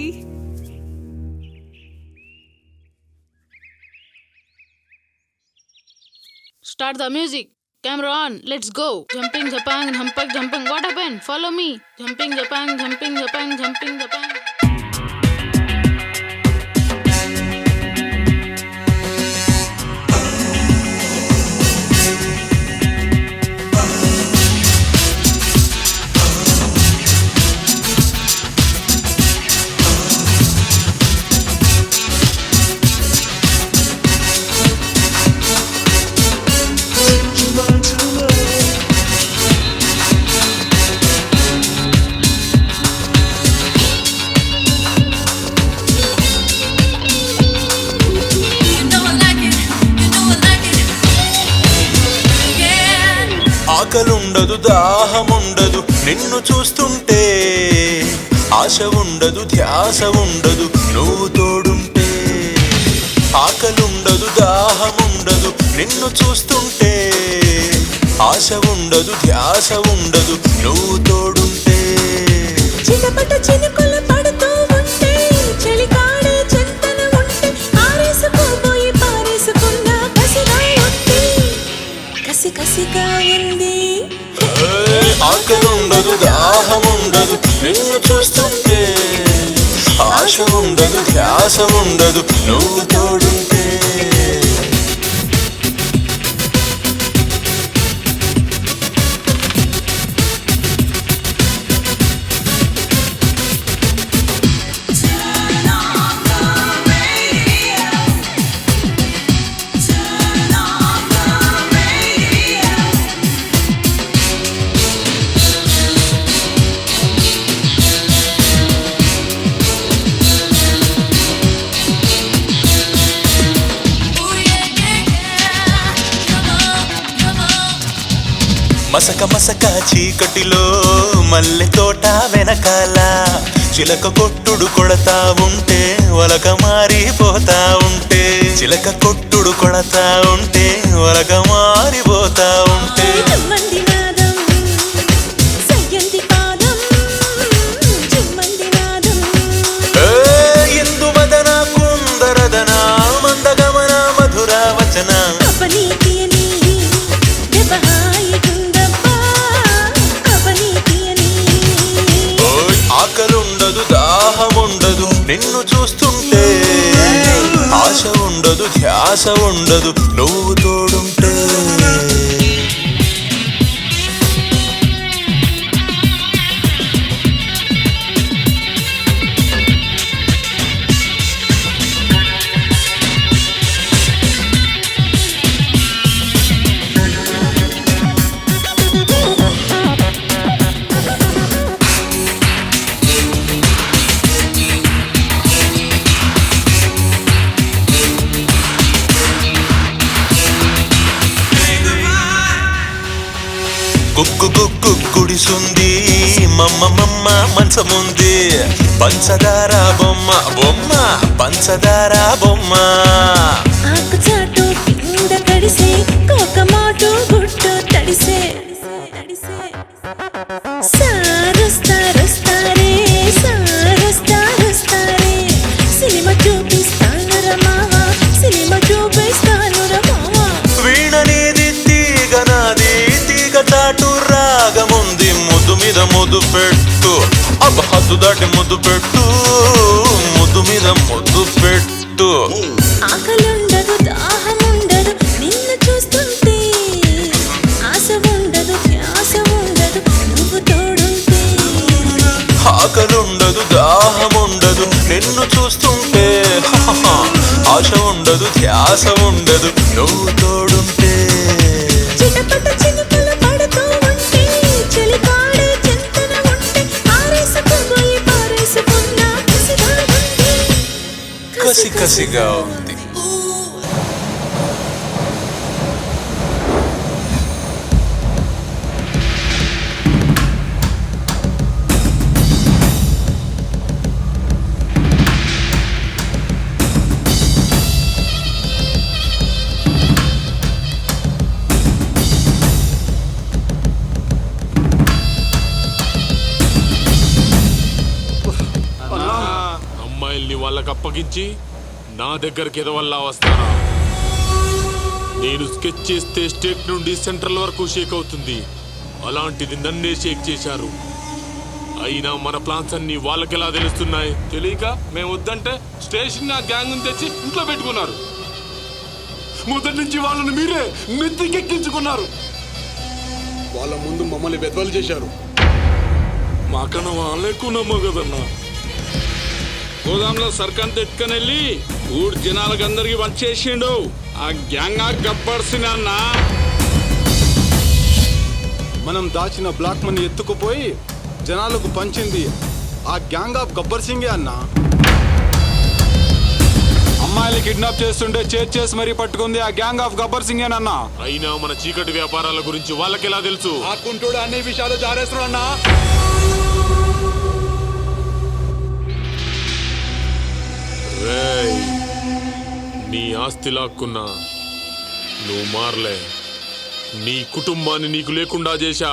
Start the music. Camera on. Let's go. Jumping, japang, humpak, jumping. What happened? Follow me. Jumping, japang, jumping, japang, jumping, japang. ఆకలుండదు దాహముండదు నిన్ను చూస్తుంటే, ఆశ ఉండదు ధ్యాస ఉండదు నువ్వు తోడుంటే. ఆకలుండదు దాహముండదు నిన్ను చూస్తుంటే, ఆశ ఉండదు ధ్యాస ఉండదు నువ్వు తోడుంటే. చిటపట చినుకులు పడుతూ ఉంటే, చలికాడే చెంతన ఉంటే, ఆరేసుకోబోయి పారేసుకున్న కసిగా ఉంది, కసి కసిగా ఉంది. ఆకలుండదు దాహముండదు నిన్ను చూస్తుంటే, ఆశ ఉండదు ధ్యాస ఉండదు నువ్వు తోడుంటే. మసక మసక చీకటిలో మల్లె తోట వెనకాల చిలక కొట్టుడు కొడతా ఉంటే వలక మారిపోతా ఉంటే, చిలక కొట్టుడు కొడతా ఉంటే వలక మారిపోతా ఉంటే. ఇందుమదన కుందరదన మందగమన మధుర వచన. ఆకలుండదు దాహముండదు నిన్ను చూస్తుంటే, ఆశ ఉండదు ధ్యాస ఉండదు నువ్వు తోడుంటే. గుగ్గు గుగ్గు గుడిసుంది మమ్మ మమ్మ మంచముంది, పంచదార బొమ్మ బొమ్మ పంచదార బొమ్మ. ఆకు చాటు కింద కడిసే, కోక మాటు గుట్టు తడిసే, సారొస్తారొస్తారే సారొస్తారొస్తారే. సినిమా చూపిస్తాను రమావా, సినిమా చూపిస్తాను రమావా. వీణనేది తీగనాది తీగ చాటు రాగముంది, ముద్దు మీద ముద్దు పెట్టు అబ్బ హద్దు దాటి ముద్దు పెట్టు, ముద్దు మీద ముద్దు పెట్టు. ఆకలుండదు దాహముండదు నిన్ను చూస్తుంటే, నిన్ను చూస్తుంటే ఆశ ఉండదు ధ్యాస ఉండదు నువ్వు తోడుంటే చిటపట చినుకులు పడుతూ ఉంటే చలికాడే చెంతన ఉంటే ఆరేసుకుపోయి పారేసుకున్నా కసిగా ఉంది కసి కసిగా ఉంది. అమ్మాయిల్ని వాళ్ళకి అప్పగించి నా దగ్గరికి ఎదవల్లా వస్తానా? నేను స్కెచ్ చేస్తే స్టేట్ నుండి సెంట్రల్ వరకు షేక్ అవుతుంది. అలాంటిది నన్నే షేక్ చేశారు. అయినా మన ప్లాన్స్ అన్ని వాళ్ళకెలా తెలుస్తున్నాయి? తెలియక మేము వద్దంటే స్టేషన్ ఆ గ్యాంగ్ తెచ్చి ఇంట్లో పెట్టుకున్నారు. మొదటి నుంచి వాళ్ళని మీరే నెత్తికెక్కించుకున్నారు. వాళ్ళ ముందు మమ్మల్ని బెదవలు చేశారు. మాకన్నా వాళ్ళే ఎక్కువ నమ్మో కదన్నా. గోదాంలో సర్కంత ఎత్తుకొని వెళ్ళి ఊరు జనాలకు అందరికి వచ్చేసిండు. ఆ గ్యాంగ్ గబ్బర్ సింగ్ అన్న మనం దాచిన బ్లాక్ మనీ ఎత్తుకుపోయి జనాలకు పంచింది ఆ గ్యాంగ్ ఆఫ్ గబ్బర్ సింగే అన్నా. అమ్మాయిలు కిడ్నాప్ చేస్తుంటే చేసి మరీ పట్టుకుంది ఆ గ్యాంగ్ ఆఫ్ గబ్బర్ సింగేనన్నా. అయినా మన చీకటి వ్యాపారాల గురించి వాళ్ళకెలా తెలుసు? ఆ కుంటోడు అన్ని విషయాలు జారేస్తున్నాడు అన్నా. రేయ్, నీ ఆస్తి లాక్కున్నా నువ్వు మారలే. నీ కుటుంబాన్ని నీకు లేకుండా చేశా,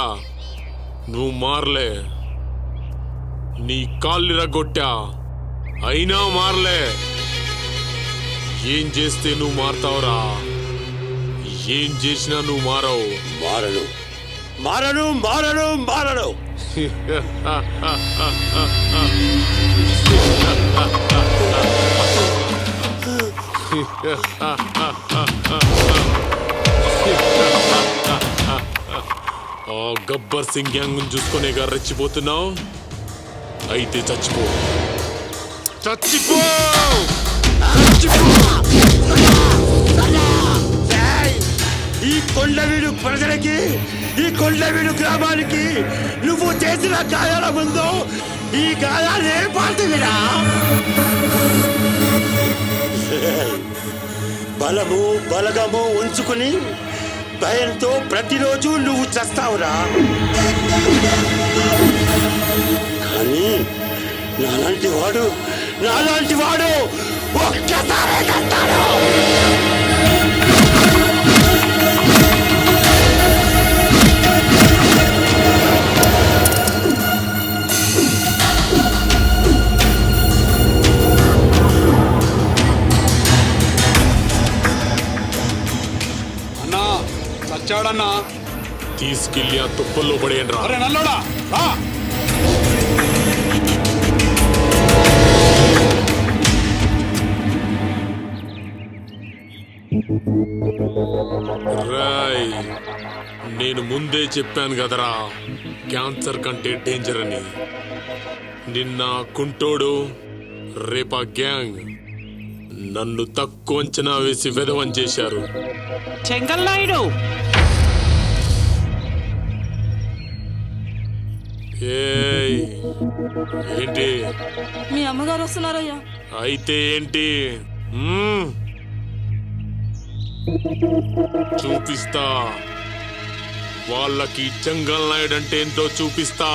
నువ్వు మారలే. నీ కాళ్ళు రగ్గొట్టా, అయినా మారలే. ఏం చేస్తే నువ్వు మారతావురా? ఏం చేసినా నువ్వు మారవు. మారను మారను మారను మారను. ఆ గబ్బర్ సింగ్ గ్యాంగ్ చూసుకునేగా రెచ్చిపోతున్నావు? అయితే చచ్చిపో, చచ్చిపో, ఈ కొండవీడు ప్రజలకి, ఈ కొండవీడు గ్రామానికి నువ్వు చేసిన గాయాల ముందు ఈ గాయాలు ఏ పాడుతుందిరా? బలము బలగము ఉంచుకుని భయంతో ప్రతిరోజు నువ్వు చస్తావురా. కానీ నాలాంటి వాడు ఒక్కసారే కట్టాడు. అన్నా చచ్చాడన్నా. తీసుకెళ్ళి ఆ తుప్పల్లో పడేయండి రా. అరే నల్లోడా రా. రాయ్, నేను ముందే చెప్పాను కదరా క్యాన్సర్ కంటే డేంజర్ అని. నిన్న కుంటోడు, రేపా గ్యాంగ్ నన్ను తక్కువ అంచనా వేసి వెధవం చేశారు. చెంగల్ నాయుడు, ఏయ్, ఏంటి? మీ అమ్మగారు వస్తున్నారయ్యా. అయితే ఏంటి? చూపిస్తా వాళ్ళకి చెంగల్ నాయుడు అంటే ఏంటో చూపిస్తా.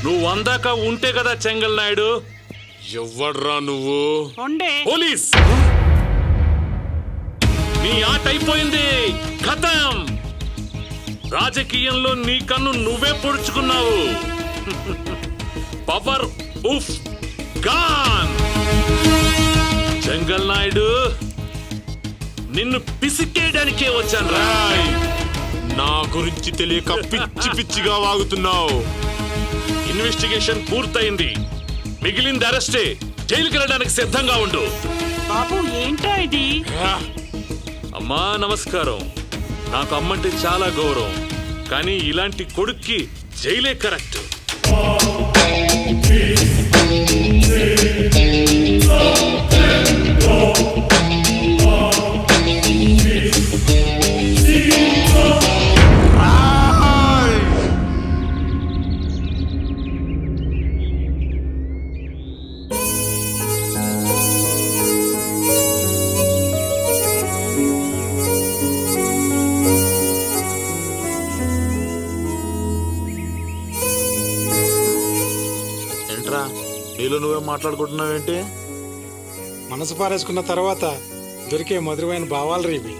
నువ్వు అందాక ఉంటే కదా చెంగల్ నాయుడు. ఎవ్వడ్రా నువ్వు? పోలీస్. నీ ఆట అయిపోయింది, ఖతం. రాజకీయంలో నీ కన్ను నువ్వే పొడుచుకున్నావు. పవర్ ఉఫ్ గాన్. చెంగల్ నాయుడు, నిన్ను పిసికేయడానికే వచ్చాను. రాయ్, నా గురించి తెలియక పిచ్చి పిచ్చిగా వాగుతున్నావు. ఇన్వెస్టిగేషన్ పూర్తయింది, మిగిలింది అరెస్టే. జైలుకి వెళ్ళడానికి సిద్ధంగా ఉండు. బాబు ఏంటో ఇది? అమ్మా నమస్కారం. నాకు అమ్మంటే చాలా గౌరవం, కానీ ఇలాంటి కొడుక్కి జైలే కరెక్ట్. ఏంట్రా నీలో నువ్వే మాట్లాడుకుంటున్నావేంటి? మనసు పారేసుకున్న తర్వాత దొరికే మధురమైన భావాలు రేవి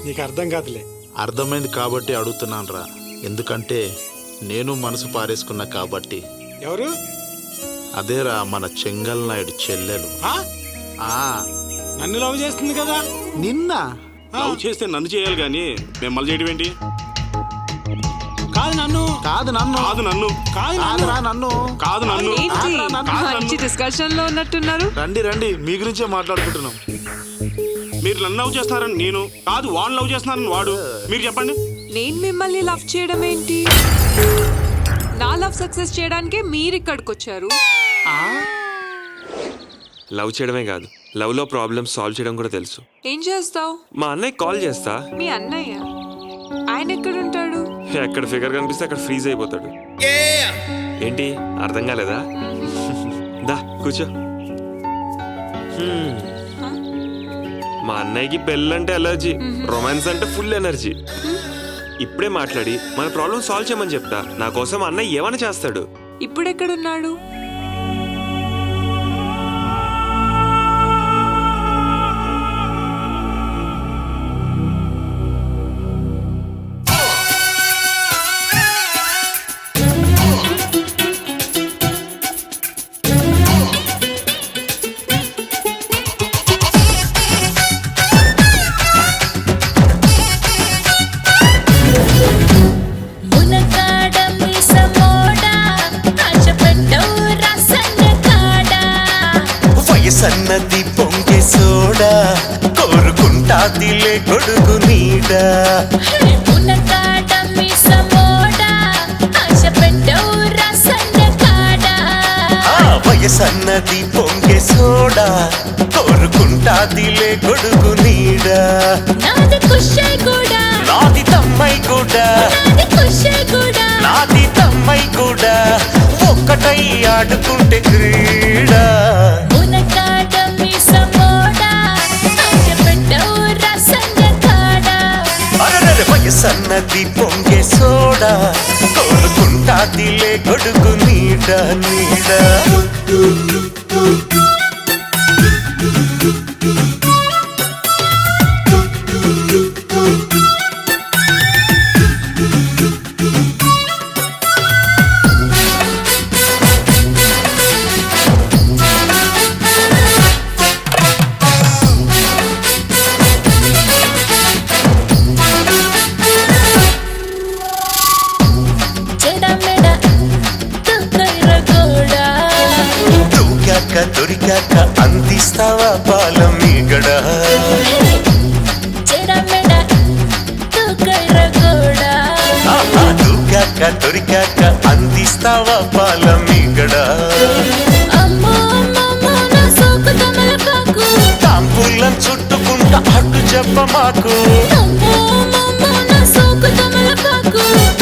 నీకు అర్థం కాదులే. అర్థమైంది కాబట్టి అడుగుతున్నాను రా, ఎందుకంటే నేను మనసు పారేసుకున్నా కాబట్టి. ఎవరు? అదేరా మన చెంగల్ నాయుడు చెల్లెలు. నన్ను లవ్ చేస్తుంది కదా. నిన్న లవ్ చేస్తే నన్ను చేయాలి కానీ మిమ్మల్ని చేయడం ఏంటి? కాదు నన్ను కాదు నన్ను కాదు నన్ను కాదురా నన్ను కాదు నన్ను ఏంటి మంచి డిస్కషన్ లో ఉన్నట్టున్నారు. రండి రండి, మీ గురించే మాట్లాడుకుంటున్నాం. మీరు నన్ను లవ్ చేస్తున్నారని నేను కాదు, వాడు లవ్ చేస్తున్నారని వాడు. మీరు చెప్పండి. నేను మిమ్మల్ని లవ్ చేయడం ఏంటి? నా లవ్ సక్సెస్ చేయడానికే మీరు ఇక్కడికి వచ్చారు. లవ్ చేయడమే కాదు, లవ్ లో ప్రాబ్లమ్స్ సాల్వ్ చేయడం కూడా తెలుసు. ఏం చేస్తావు? మా అన్నయ్య కాల్ చేస్తా. మీ అన్నయ్య ఆయన ఎక్కడుంటాడు? ఎక్కడ ఫిగర్ కనిపిస్తే అక్కడ ఫ్రీజ్ అయిపోతాడు. ఏంటి అర్థం కాలేదా? దా కూర్చో. మా అన్నయ్యకి పెళ్ళంటే అలర్జీ, రొమాన్స్ అంటే ఫుల్ ఎనర్జీ. ఇప్పుడే మాట్లాడి మన ప్రాబ్లం సాల్వ్ చేయమని చెప్తా. నా కోసం అన్నయ్య ఏమైనా చేస్తాడు. ఇప్పుడు ఎక్కడున్నాడు? సన్నది పొంగే సోడా కోరుకుంటాదిలే గొడుగు నీడా. వయసన్నది పొంగే సోడా కోరుకుంటాదిలే గొడుగు నీడా. నాది తమ్మై కూడా నాది తమ్మై కూడా ఒక్కటై ఆడుకుంటే క్రీడా. వయసన్నది పొంగే సోడా కోరుకుంటాదిలే గొడుగు నీడా నీడా. దొరికాక అందిస్తావా పాలం మీగడ. దూకాక దొరికాక అందిస్తావా పాలం మీగడ. తాంబూలం చుట్టుకుంటా అడ్డు చెప్ప మాకు.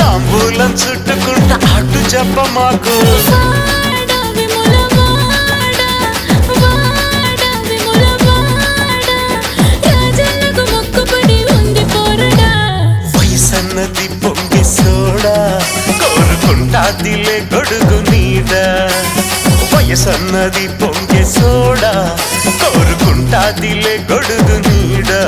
తాంబూలం చుట్టుకుంటా అడ్డు చెప్ప మాకు. వయసన్నది పొంగే సోడా కోరుకుంటాదిలే గొడుగు నీడా. వయసన్నది పొంగే సోడా కోరుకుంటాదిలే గొడుగు నీడా.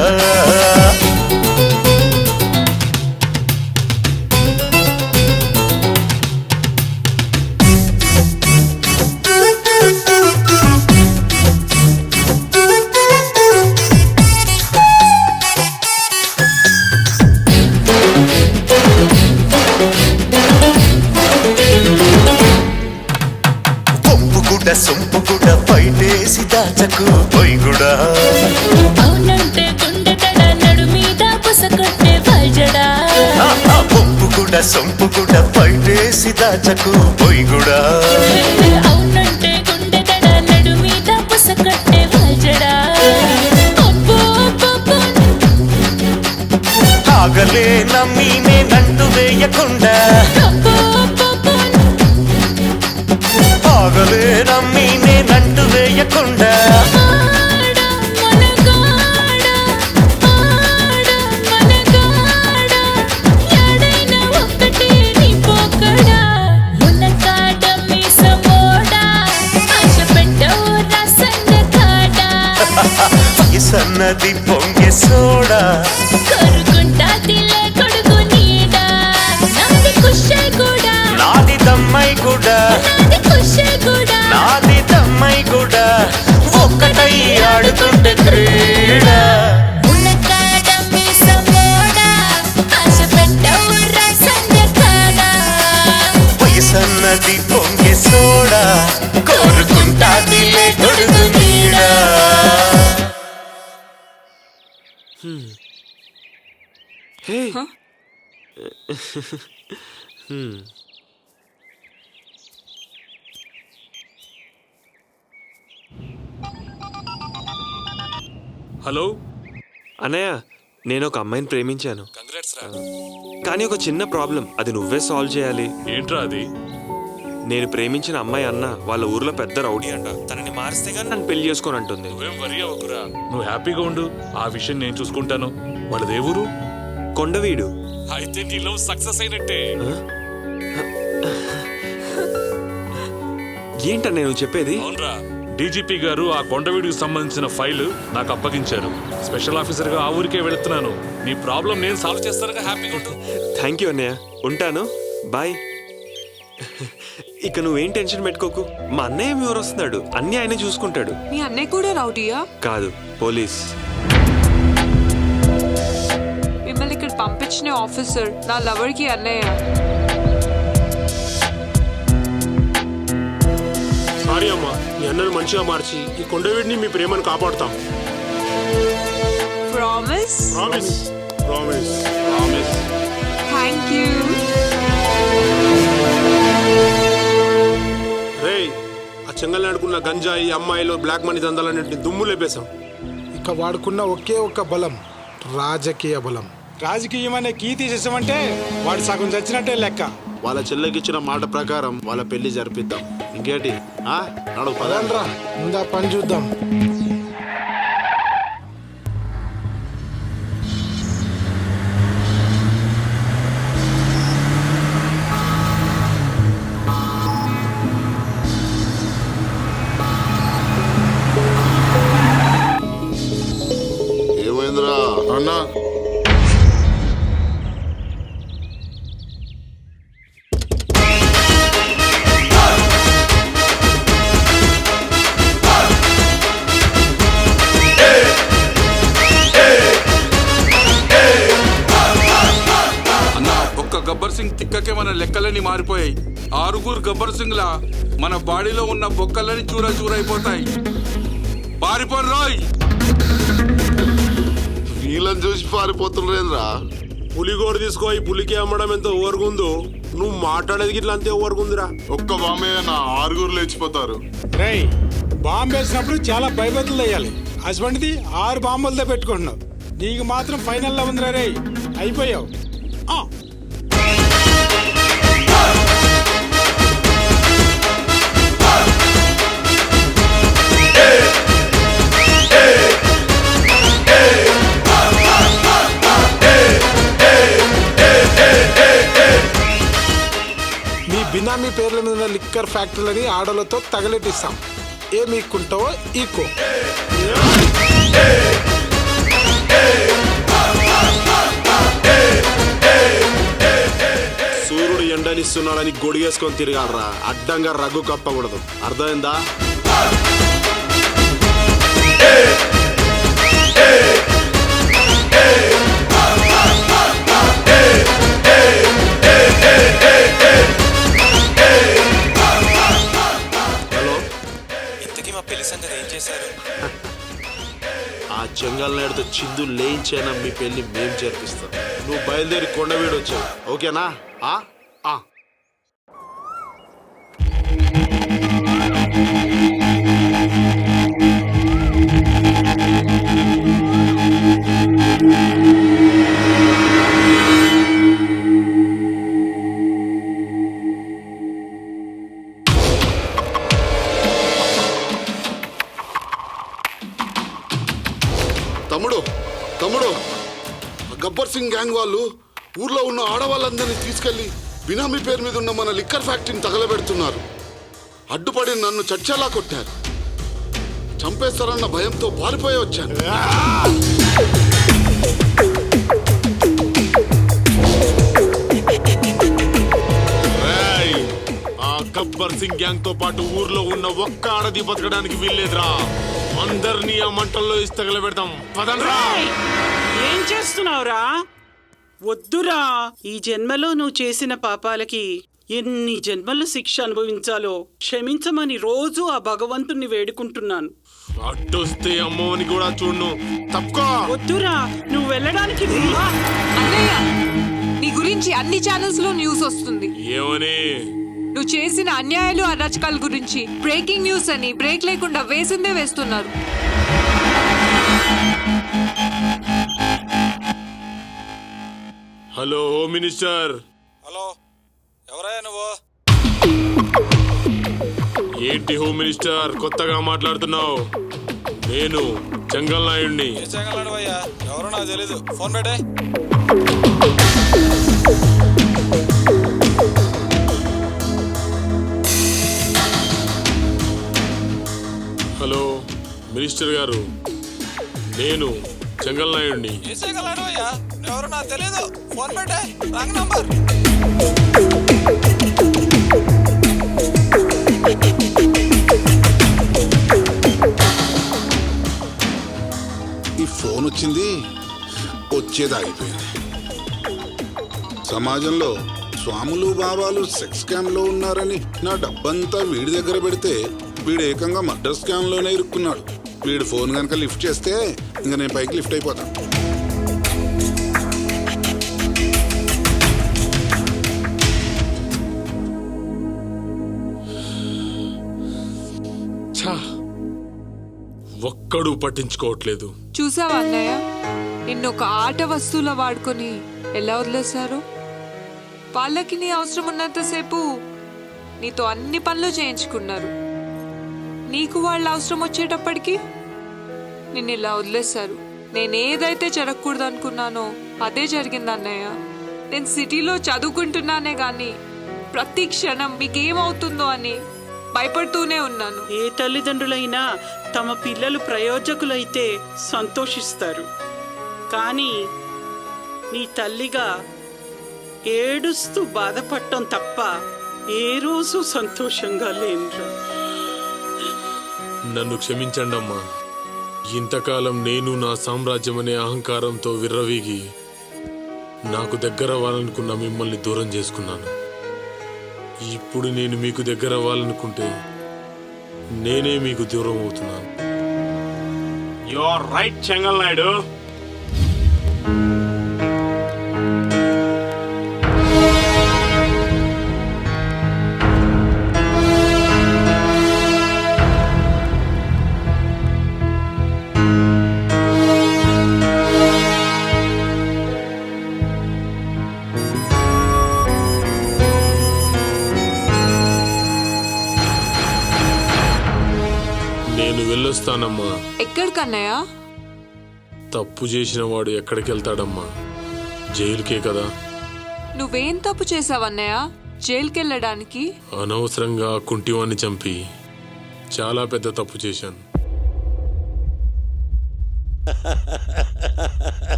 సొంపు కూడా పైటేసి దాచకు పొయ్యిగుడా. పొంపు కూడా సొంపు కూడా పైటేసి దాచకు పొయ్యిగుడా. ఆగలే నమ్మీనే నంటు వేయకుండా. ఆగలే నమ్మీనే నంటు వేయకుండా. వయసన్నది పొంగే సోడా కొరుకుంటాదిలే కొడుకు నీడ నాది కుషే కూడా నాది దమ్మై కూడా నాది కుషే కూడా నాది దమ్మై కూడా ఒక్కటై ఆడుతుంటే క్రీడ ఉన్నకాడ మీసమోడా ఆశ పెట్టవురా సంధ్యకాడ వయసన్నది పొంగే సోడా కోరుకుంటాదిలే కొడుకు నీడ హే హలో అన్నయ్య, నేను ఒక అమ్మాయిని ప్రేమించాను. కానీ ఒక చిన్న ప్రాబ్లం, అది నువ్వే సాల్వ్ చేయాలి. ఏంట్రా అది? నేను ప్రేమించిన అమ్మాయి అన్న వాళ్ళ ఊర్లో పెద్ద రౌడీ అంట. తనని మారిస్తే గానీ నన్ను పెళ్లి చేసుకొని అంటుంది. నువ్వేం వరి అవ్వకురా, నువ్వు హ్యాపీగా ఉండు. ఆ విషయం నేను చూసుకుంటాను. వాళ్ళదే ఊరు? కొండవీడు. అయితే నీలో సక్సెస్ అయినట్టే. ఏంటన్నా నువ్వు చెప్పేది? అవునరా, డీజీపీ గారు ఆ కొండవీడికి సంబంధించిన ఫైల్ నాకు అప్పగించారు. స్పెషల్ ఆఫీసర్ గా ఆ ఊరికే వెళుతున్నాను. నీ ప్రాబ్లం నేను సాల్వ్ చేస్తానుగా, హ్యాపీగా ఉండు. థ్యాంక్ యూ అన్నయ్య, ఉంటాను. బాయ్. ఇక నువ్వేం టెన్షన్ పెట్టుకోకు. మా అన్నయ్య మీ ఊరు వస్తున్నాడు, అన్నీ ఆయనే చూసుకుంటాడు. మీ అన్నయ్య కూడా రౌడీయా? కాదు, పోలీస్. మిమ్మల్ని ఇక్కడ పంపించిన ఆఫీసర్ నా లవర్ కి అన్నయ్య. సారీ అమ్మా, మీ అన్నను మంచిగా మార్చి ఈ కొండవీడిని మీ ప్రేమను కాపాడుతాం. Promise? Promise. Promise. Promise. Thank you. రేయ్, ఆ చెంగల్నాడుకున్న గంజాయి, అమ్మాయిలు, బ్లాక్ మనీ దందాలన్నింటినీ దుమ్ము లేపేశాం. ఇక వాడుకున్న ఒకే ఒక్క బలం, రాజకీయ బలం. రాజకీయం అనే కీ తీసేసామంటే వాడు సగం చచ్చినట్టే లెక్క. వాళ్ళ చెల్లెకిచ్చిన మాట ప్రకారం వాళ్ళ పెళ్లి జరిపిద్దాం. ఇంకేంటి? నడు పదండ్రా, ముందా పని చూద్దాం. ఏమైందిరా అన్నా? గబ్బర్ సింగ్ తిక్కకే మన లెక్కలన్నీ మారిపోయాయి. 6 గబ్బర్ సింగ్ లా మన బాడీలో ఉన్న బొక్కలన్నీ చూర చూరైపోతాయి. పారిపోరు రోయ్. వీళ్ళని చూసి పారిపోతుండ్రేంద్రా? పులిగోడు తీసుకో, ఈ పులికి అమ్మడం ఎంత ఓవర్గుందో. నువ్వు మాట్లాడేది ఇట్లా అంతే ఓవర్గుందిరా. ఒక్క బాంబే నా 6 లేచిపోతారు. రేయ్, బాంబు వేసినప్పుడు చాలా భయభద్రలు వేయాలి. హస్బెండ్ది 6 బాంబులతో పెట్టుకుంటున్నావు. నీకు మాత్రం ఫైనల్లో ఉందిరా రేయ్, అయిపోయావు. మీ బినామీ పేర్ల మీద లిక్కర్ ఫ్యాక్టరీలని ఆడలతో తగలెట్టిస్తాం. ఏ మీకుంటావో ఈకో. సూర్యుడు ఎండనిస్తున్నాడని గొడిగేసుకొని తిరగాలరా, అడ్డంగా రగ్గు కప్పకూడదు. అర్థమైందా? హలో, ఇంతకీ మా పెళ్లి సంగతి ఏం చేశారు? ఆ చెంగల్నాడుతో చిందు లేయించైనా మీ పెళ్లి మేం జరిపిస్తాం. నువ్వు బయలుదేరి కొండవీడు వచ్చావు, ఓకేనా? తమ్ముడు, గబ్బర్ సింగ్ గ్యాంగ్ వాళ్ళు ఊర్లో ఉన్న ఆడవాళ్ళందరినీ తీసుకెళ్లి బినామీ పేరు మీద ఉన్న మన లిక్కర్ ఫ్యాక్టరీని తగలబెడుతున్నారు. అడ్డుపడి నన్ను చచ్చేలా కొట్టారు. చంపేస్తారన్న భయంతో పారిపోయి వచ్చాను. ఆ గబ్బర్ సింగ్ గ్యాంగ్ తో పాటు ఊర్లో ఉన్న ఒక్క ఆడది బతకడానికి వీల్లేదురా. అందరినీ ఆ మంటల్లో ఇస్తగల పెడతాం. పదండ్రా. ఏం చేస్తున్నావురా? వద్దురా. ఈ జన్మలో నువ్వు చేసిన పాపాలకి ఎన్ని జన్మలు శిక్ష అనుభవించాలో క్షమించమని రోజు ఆ భగవంతుణ్ణి వేడుకుంటున్నాను. అట్టొస్తే అమ్మని కూడా చూడ్ను. తప్పుకో. వద్దురా, నువ్వు వెళ్ళడానికి అన్నయ్య, నీ గురించి అన్ని ఛానల్స్ లో న్యూస్ వస్తుంది. ఏమని? నువ్వు చేసిన అన్యాయాలు అరాచకాల గురించి బ్రేకింగ్ న్యూస్ అని బ్రేక్ లేకుండా వేసిందే వేస్తున్నారు. Hello home minister. హలో, ఎవరయ్యా నువ్వు? ఏంటి హోమ్ మినిస్టర్ కొత్తగా మాట్లాడుతున్నావు? నేను జంగల్ నాయుడిని. ఏ చెంగలాడు అయ్యా? ఎవరో నాకు తెలీదు. ఫోన్ పెట్టే. హలో మినిస్టర్ గారు, నేను జంగల్ నాయుడిని. ఏ చెంగలాడు అయ్యా? ఎవరో నాకు తెలీదు. ఫోన్ పెట్టే. Wrong number. ఈ ఫోన్ వచ్చింది, వచ్చేది ఆగిపోయింది. సమాజంలో స్వాములు బాబాలు సెక్స్ స్కామ్ లో ఉన్నారని నా డబ్బంతా వీడి దగ్గర పెడితే వీడు ఏకంగా మర్డర్ స్కామ్ లోనే ఇరుక్కున్నాడు. వీడు ఫోన్ కనుక లిఫ్ట్ చేస్తే ఇంకా నేను పైకి లిఫ్ట్ అయిపోతాను. ఒక్కడు పట్టించుకోవట్లేదు. చూసావా అన్నయ్య, నిన్ను ఒక ఆట వస్తువులా వాడుకొని ఎలా వదిలేశారు? వాళ్ళకి నీ అవసరం ఉన్నంతసేపు నీతో అన్ని పనులు చేయించుకున్నారు. నీకు వాళ్ళ అవసరం వచ్చేటప్పటికి నిన్ను ఇలా వదిలేశారు. నేనేదైతే జరగకూడదు అనుకున్నానో అదే జరిగింది అన్నయ్య. నేను సిటీలో చదువుకుంటున్నానే గాని ప్రతి క్షణం మీకేమవుతుందో అని భయపడుతూనే ఉన్నాను. ఏ తల్లిదండ్రులైనా తమ పిల్లలు ప్రయోజకులైతే సంతోషిస్తారు. కానీ నీ తల్లిగా ఏడుస్తూ బాధపడటం తప్ప ఏ రోజు సంతోషంగా లేనురా. నన్ను క్షమించండి అమ్మా. ఇంతకాలం నేను నా సామ్రాజ్యం అనే అహంకారంతో విర్రవీగి నాకు దగ్గర అవ్వాలనుకున్న మిమ్మల్ని దూరం చేసుకున్నాను. ఇప్పుడు నేను మీకు దగ్గర అవ్వాలనుకుంటే నేనే మీకు దూరం అవుతున్నాను. You are right Chengal Naidu. నేను వెళ్ళొస్తానమ్మా. ఎక్కడికన్నయ్య? తప్పు చేసిన వాడు ఎక్కడికి వెళ్తాడమ్మా? జైలుకే కదా. నువ్వేం తప్పు చేసావన్నయ్య జైలుకెళ్ళడానికి? అనవసరంగా కుంటివాణ్ణి చంపి చాలా పెద్ద తప్పు చేశాను.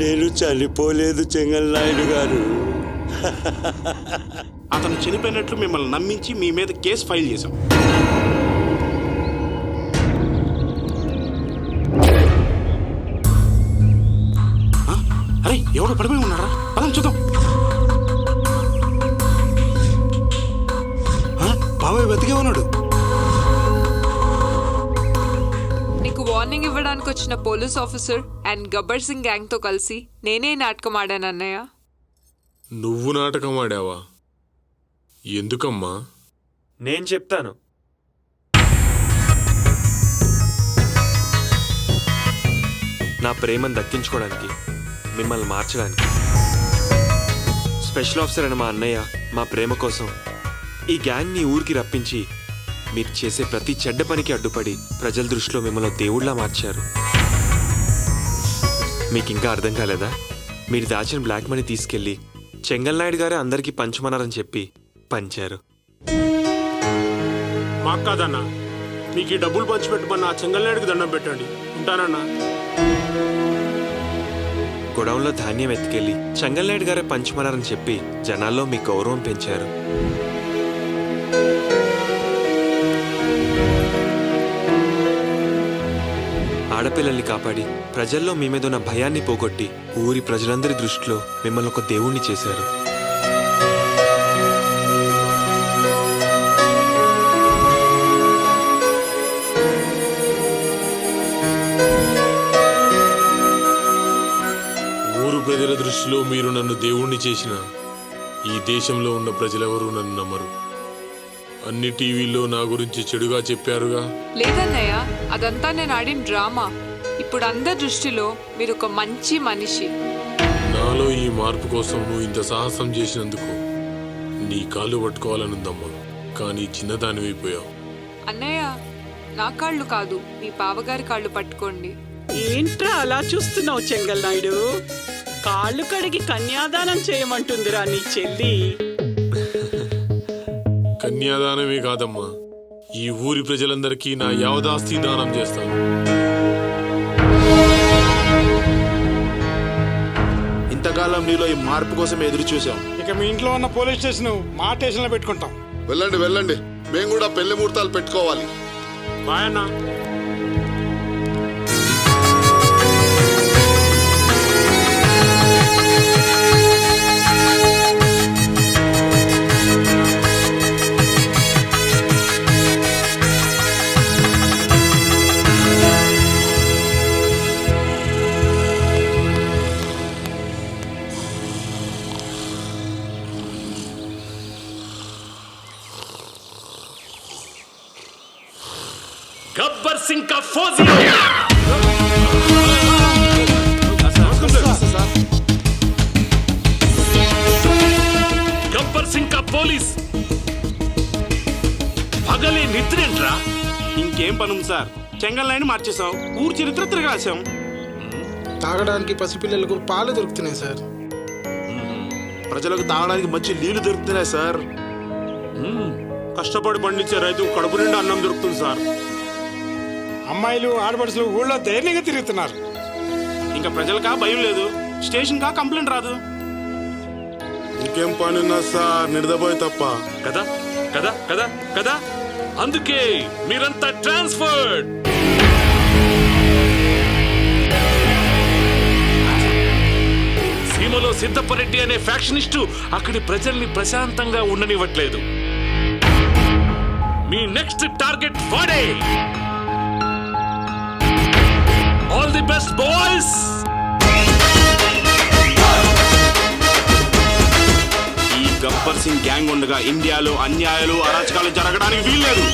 నేను చనిపోలేదు చెంగల్ నాయుడు గారు. అతను చనిపోయినట్లు మిమ్మల్ని నమ్మించి మీ మీద కేసు ఫైల్ చేశాం. అరే ఎవడో పడిపోయి ఉన్నారా? పదం చూద్దాం. బాబాయ్ బతికే ఉన్నాడు. నీకు వార్నింగ్ ఇవ్వడానికి వచ్చిన police officer and Gabbar Singh gang తో కలిసి నేనే నాటకం ఆడాను అన్నయ్య. నువ్వు నాటకం ఆడావా? ఎందుకమ్మా? నేను చెప్తాను. నా ప్రేమను దక్కించుకోవడానికి, మిమ్మల్ని మార్చడానికి. స్పెషల్ ఆఫీసర్ అయిన మా అన్నయ్య మా ప్రేమ కోసం ఈ గ్యాంగ్ని ఊరికి రప్పించి మీరు చేసే ప్రతి చెడ్డ పనికి అడ్డుపడి ప్రజల దృష్టిలో మిమ్మల్ని దేవుళ్లా మార్చారు. మీకు ఇంకా అర్థం కాలేదా? మీరు దాచిన బ్లాక్ మనీ తీసుకెళ్ళి చెంగల్ నాయుడు గారే అందరికీ పంచమన్నారని చెప్పి పంచారు. మాకు కాదన్నా, మీకు ఈ డబ్బులు పంచిపెట్టమన్న ఆ చెంగల్నాయుడికి దండం పెట్టండి. ఉంటానన్నా. గొడవంలో ధాన్యం ఎత్తుకెళ్ళి చెంగల్నాయుడు గారే పంచమన్నారని చెప్పి జనాల్లో మీ గౌరవం పెంచారు. ఆడపిల్లల్ని కాపాడి ప్రజల్లో మీ మీద ఉన్న భయాన్ని పోగొట్టి ఊరి ప్రజలందరి దృష్టిలో మిమ్మల్ని ఒక దేవుణ్ణి చేశారు. ఊరు ప్రజల దృష్టిలో మీరు నన్ను దేవుణ్ణి చేసిన ఈ దేశంలో ఉన్న ప్రజలెవరూ నన్ను నమ్మరు. అన్ని టీవీల్లో నా గురించి చెడుగా చెప్పారుగా. లేదన్నయ్య, అదంతా నేను ఆడిన డ్రామా. ఇప్పుడు అందరి దృష్టిలో మీరు ఒక మంచి మనిషి. నాలో ఈ మార్పు కోసం నువ్వు ఇంత సాహసం చేసినందుకు నీ కాళ్ళు పట్టుకోవాలనుందమ్మా. కానీ చిన్నదానివైపోయావు. అన్నయ్య, నా కాళ్ళు కాదు, మీ బావగారి కాళ్ళు పట్టుకోండి. ఏంట్రా అలా చూస్తున్నావు చెంగల్నాయుడు? కాళ్ళు కడిగి కన్యాదానం చేయమంటుందిరా నీ చెల్లి. కన్యాదానమే కాదమ్మా, ఈ ఊరి ప్రజలందరికీ నా యావదాస్తి దానం చేస్తాను. ఇంతకాలం నీలో ఈ మార్పు కోసం ఎదురు చూసాం. ఇక మీ ఇంట్లో ఉన్న పోలీస్ స్టేషన్ మా స్టేషన్లో పెట్టుకుంటాం. వెళ్ళండి వెళ్ళండి, మేము కూడా పెళ్లి ముహూర్తాలు పెట్టుకోవాలి. బాయ్ అన్నా. गब्बर सिंह का फौजी गब्बर सिंह का పోలీస్ పగలే నిద్రేంట్రా? ఇంకేం పనుంది సార్, చెంగల్నాయుడిని మార్చేసాం, ఊరు చరిత్ర తిరగాసాం. తాగడానికి పసిపిల్లలకు పాలు దొరుకుతున్నాయి సార్. ప్రజలకు తాగడానికి మంచి నీళ్లు దొరుకుతున్నాయి సార్. కష్టపడి పండించే రైతు కడుపు నిండా అన్నం దొరుకుతుంది సార్. అమ్మాయిలు ఆడపడుచులు ఊళ్ళో ధైర్యంగా తిరుగుతున్నారు. ఇంకా ప్రజలకా భయం లేదు, స్టేషన్ కా కంప్లైంట్ రాదు. ఇంకేం పని ఉన్నా సార్, నిడదపోయి తప్ప. కదా కదా కదా కదా అందుకే మీరంతా ట్రాన్స్ఫర్డ్. సీమలో సిద్ధప్పరెడ్డి అనే ఫ్యాక్షనిస్టు అక్కడి ప్రజల్ని ప్రశాంతంగా ఉండనివ్వట్లేదు. మీ నెక్స్ట్ టార్గెట్ వాడే. All the best boys. ఈ గబ్బర్ సింగ్ గ్యాంగ్ ఉండగా ఇండియాలో అన్యాయాలు అరాచకాలు జరగడానికి వీల్లేదు.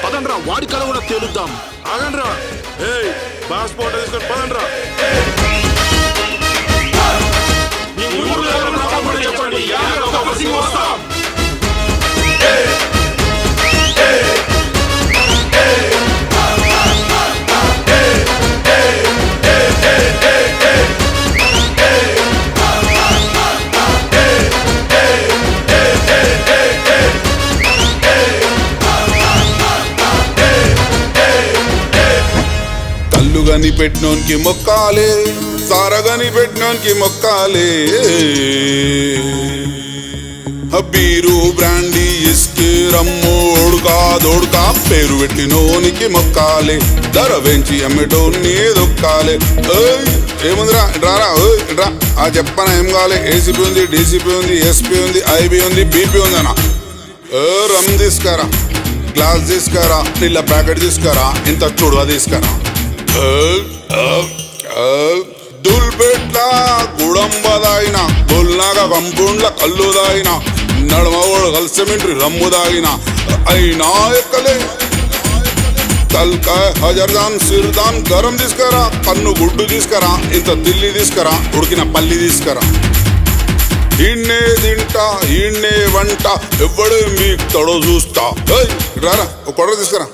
పదండ్రా, వాడి కళ కూడా తేలుద్దాం. ఆగండ్రా, ఏయ్ పాస్పోర్ట్ తీసుకొని పదండ్రా. చెప్పండి, గబ్బర్ సింగ్ వస్తాం. కల్లుగని పెట్టినోనికి మొక్కాలే, సారగని పెట్టినోనికి మొక్కాలే. బీరు బ్రాండీ ఇస్కి రమ్ము ఓడుకా దోడుకా పేరు పెట్టినోనికి మొక్కాలే. ధర పెంచి అమ్మటోన్ని దొక్కాలే. ఏముందిరా రారా రా, ఆ చెప్పనా ఏం కావాలి? ఏసీపీ ఉంది, డీసీపీ ఉంది, ఎస్పీ ఉంది, ఐబీ ఉంది, బీపీ ఉంది అన్న. రమ్ తీసుకురా, గ్లాస్ తీసుకురా, నీళ్ళ ప్యాకెట్ తీసుకురా, ఇంత చూడవా తీసుకురా. దుల్బెట్ల గుడంబదాయిన, బొల్నాగా కంపౌండ్ల కళ్ళు దాయిన, నడమగోడు కలిసిమెంట్రీ రమ్ము దాగిన అయినా ఎక్కలే. తల్కాయ హజర్దాన్ సిర్దాన్ గరం తీసుకురా, కన్ను గుడ్డు తీసుకురా, ఇంత దిల్లి తీసుకురా, ఉడికిన పల్లి తీసుకురా. ఈడ్నే తింటా ఈడ్నే వంట, ఎవడే మీకు తడో చూస్తా. రారా ఒక కొడ తీసుకురా.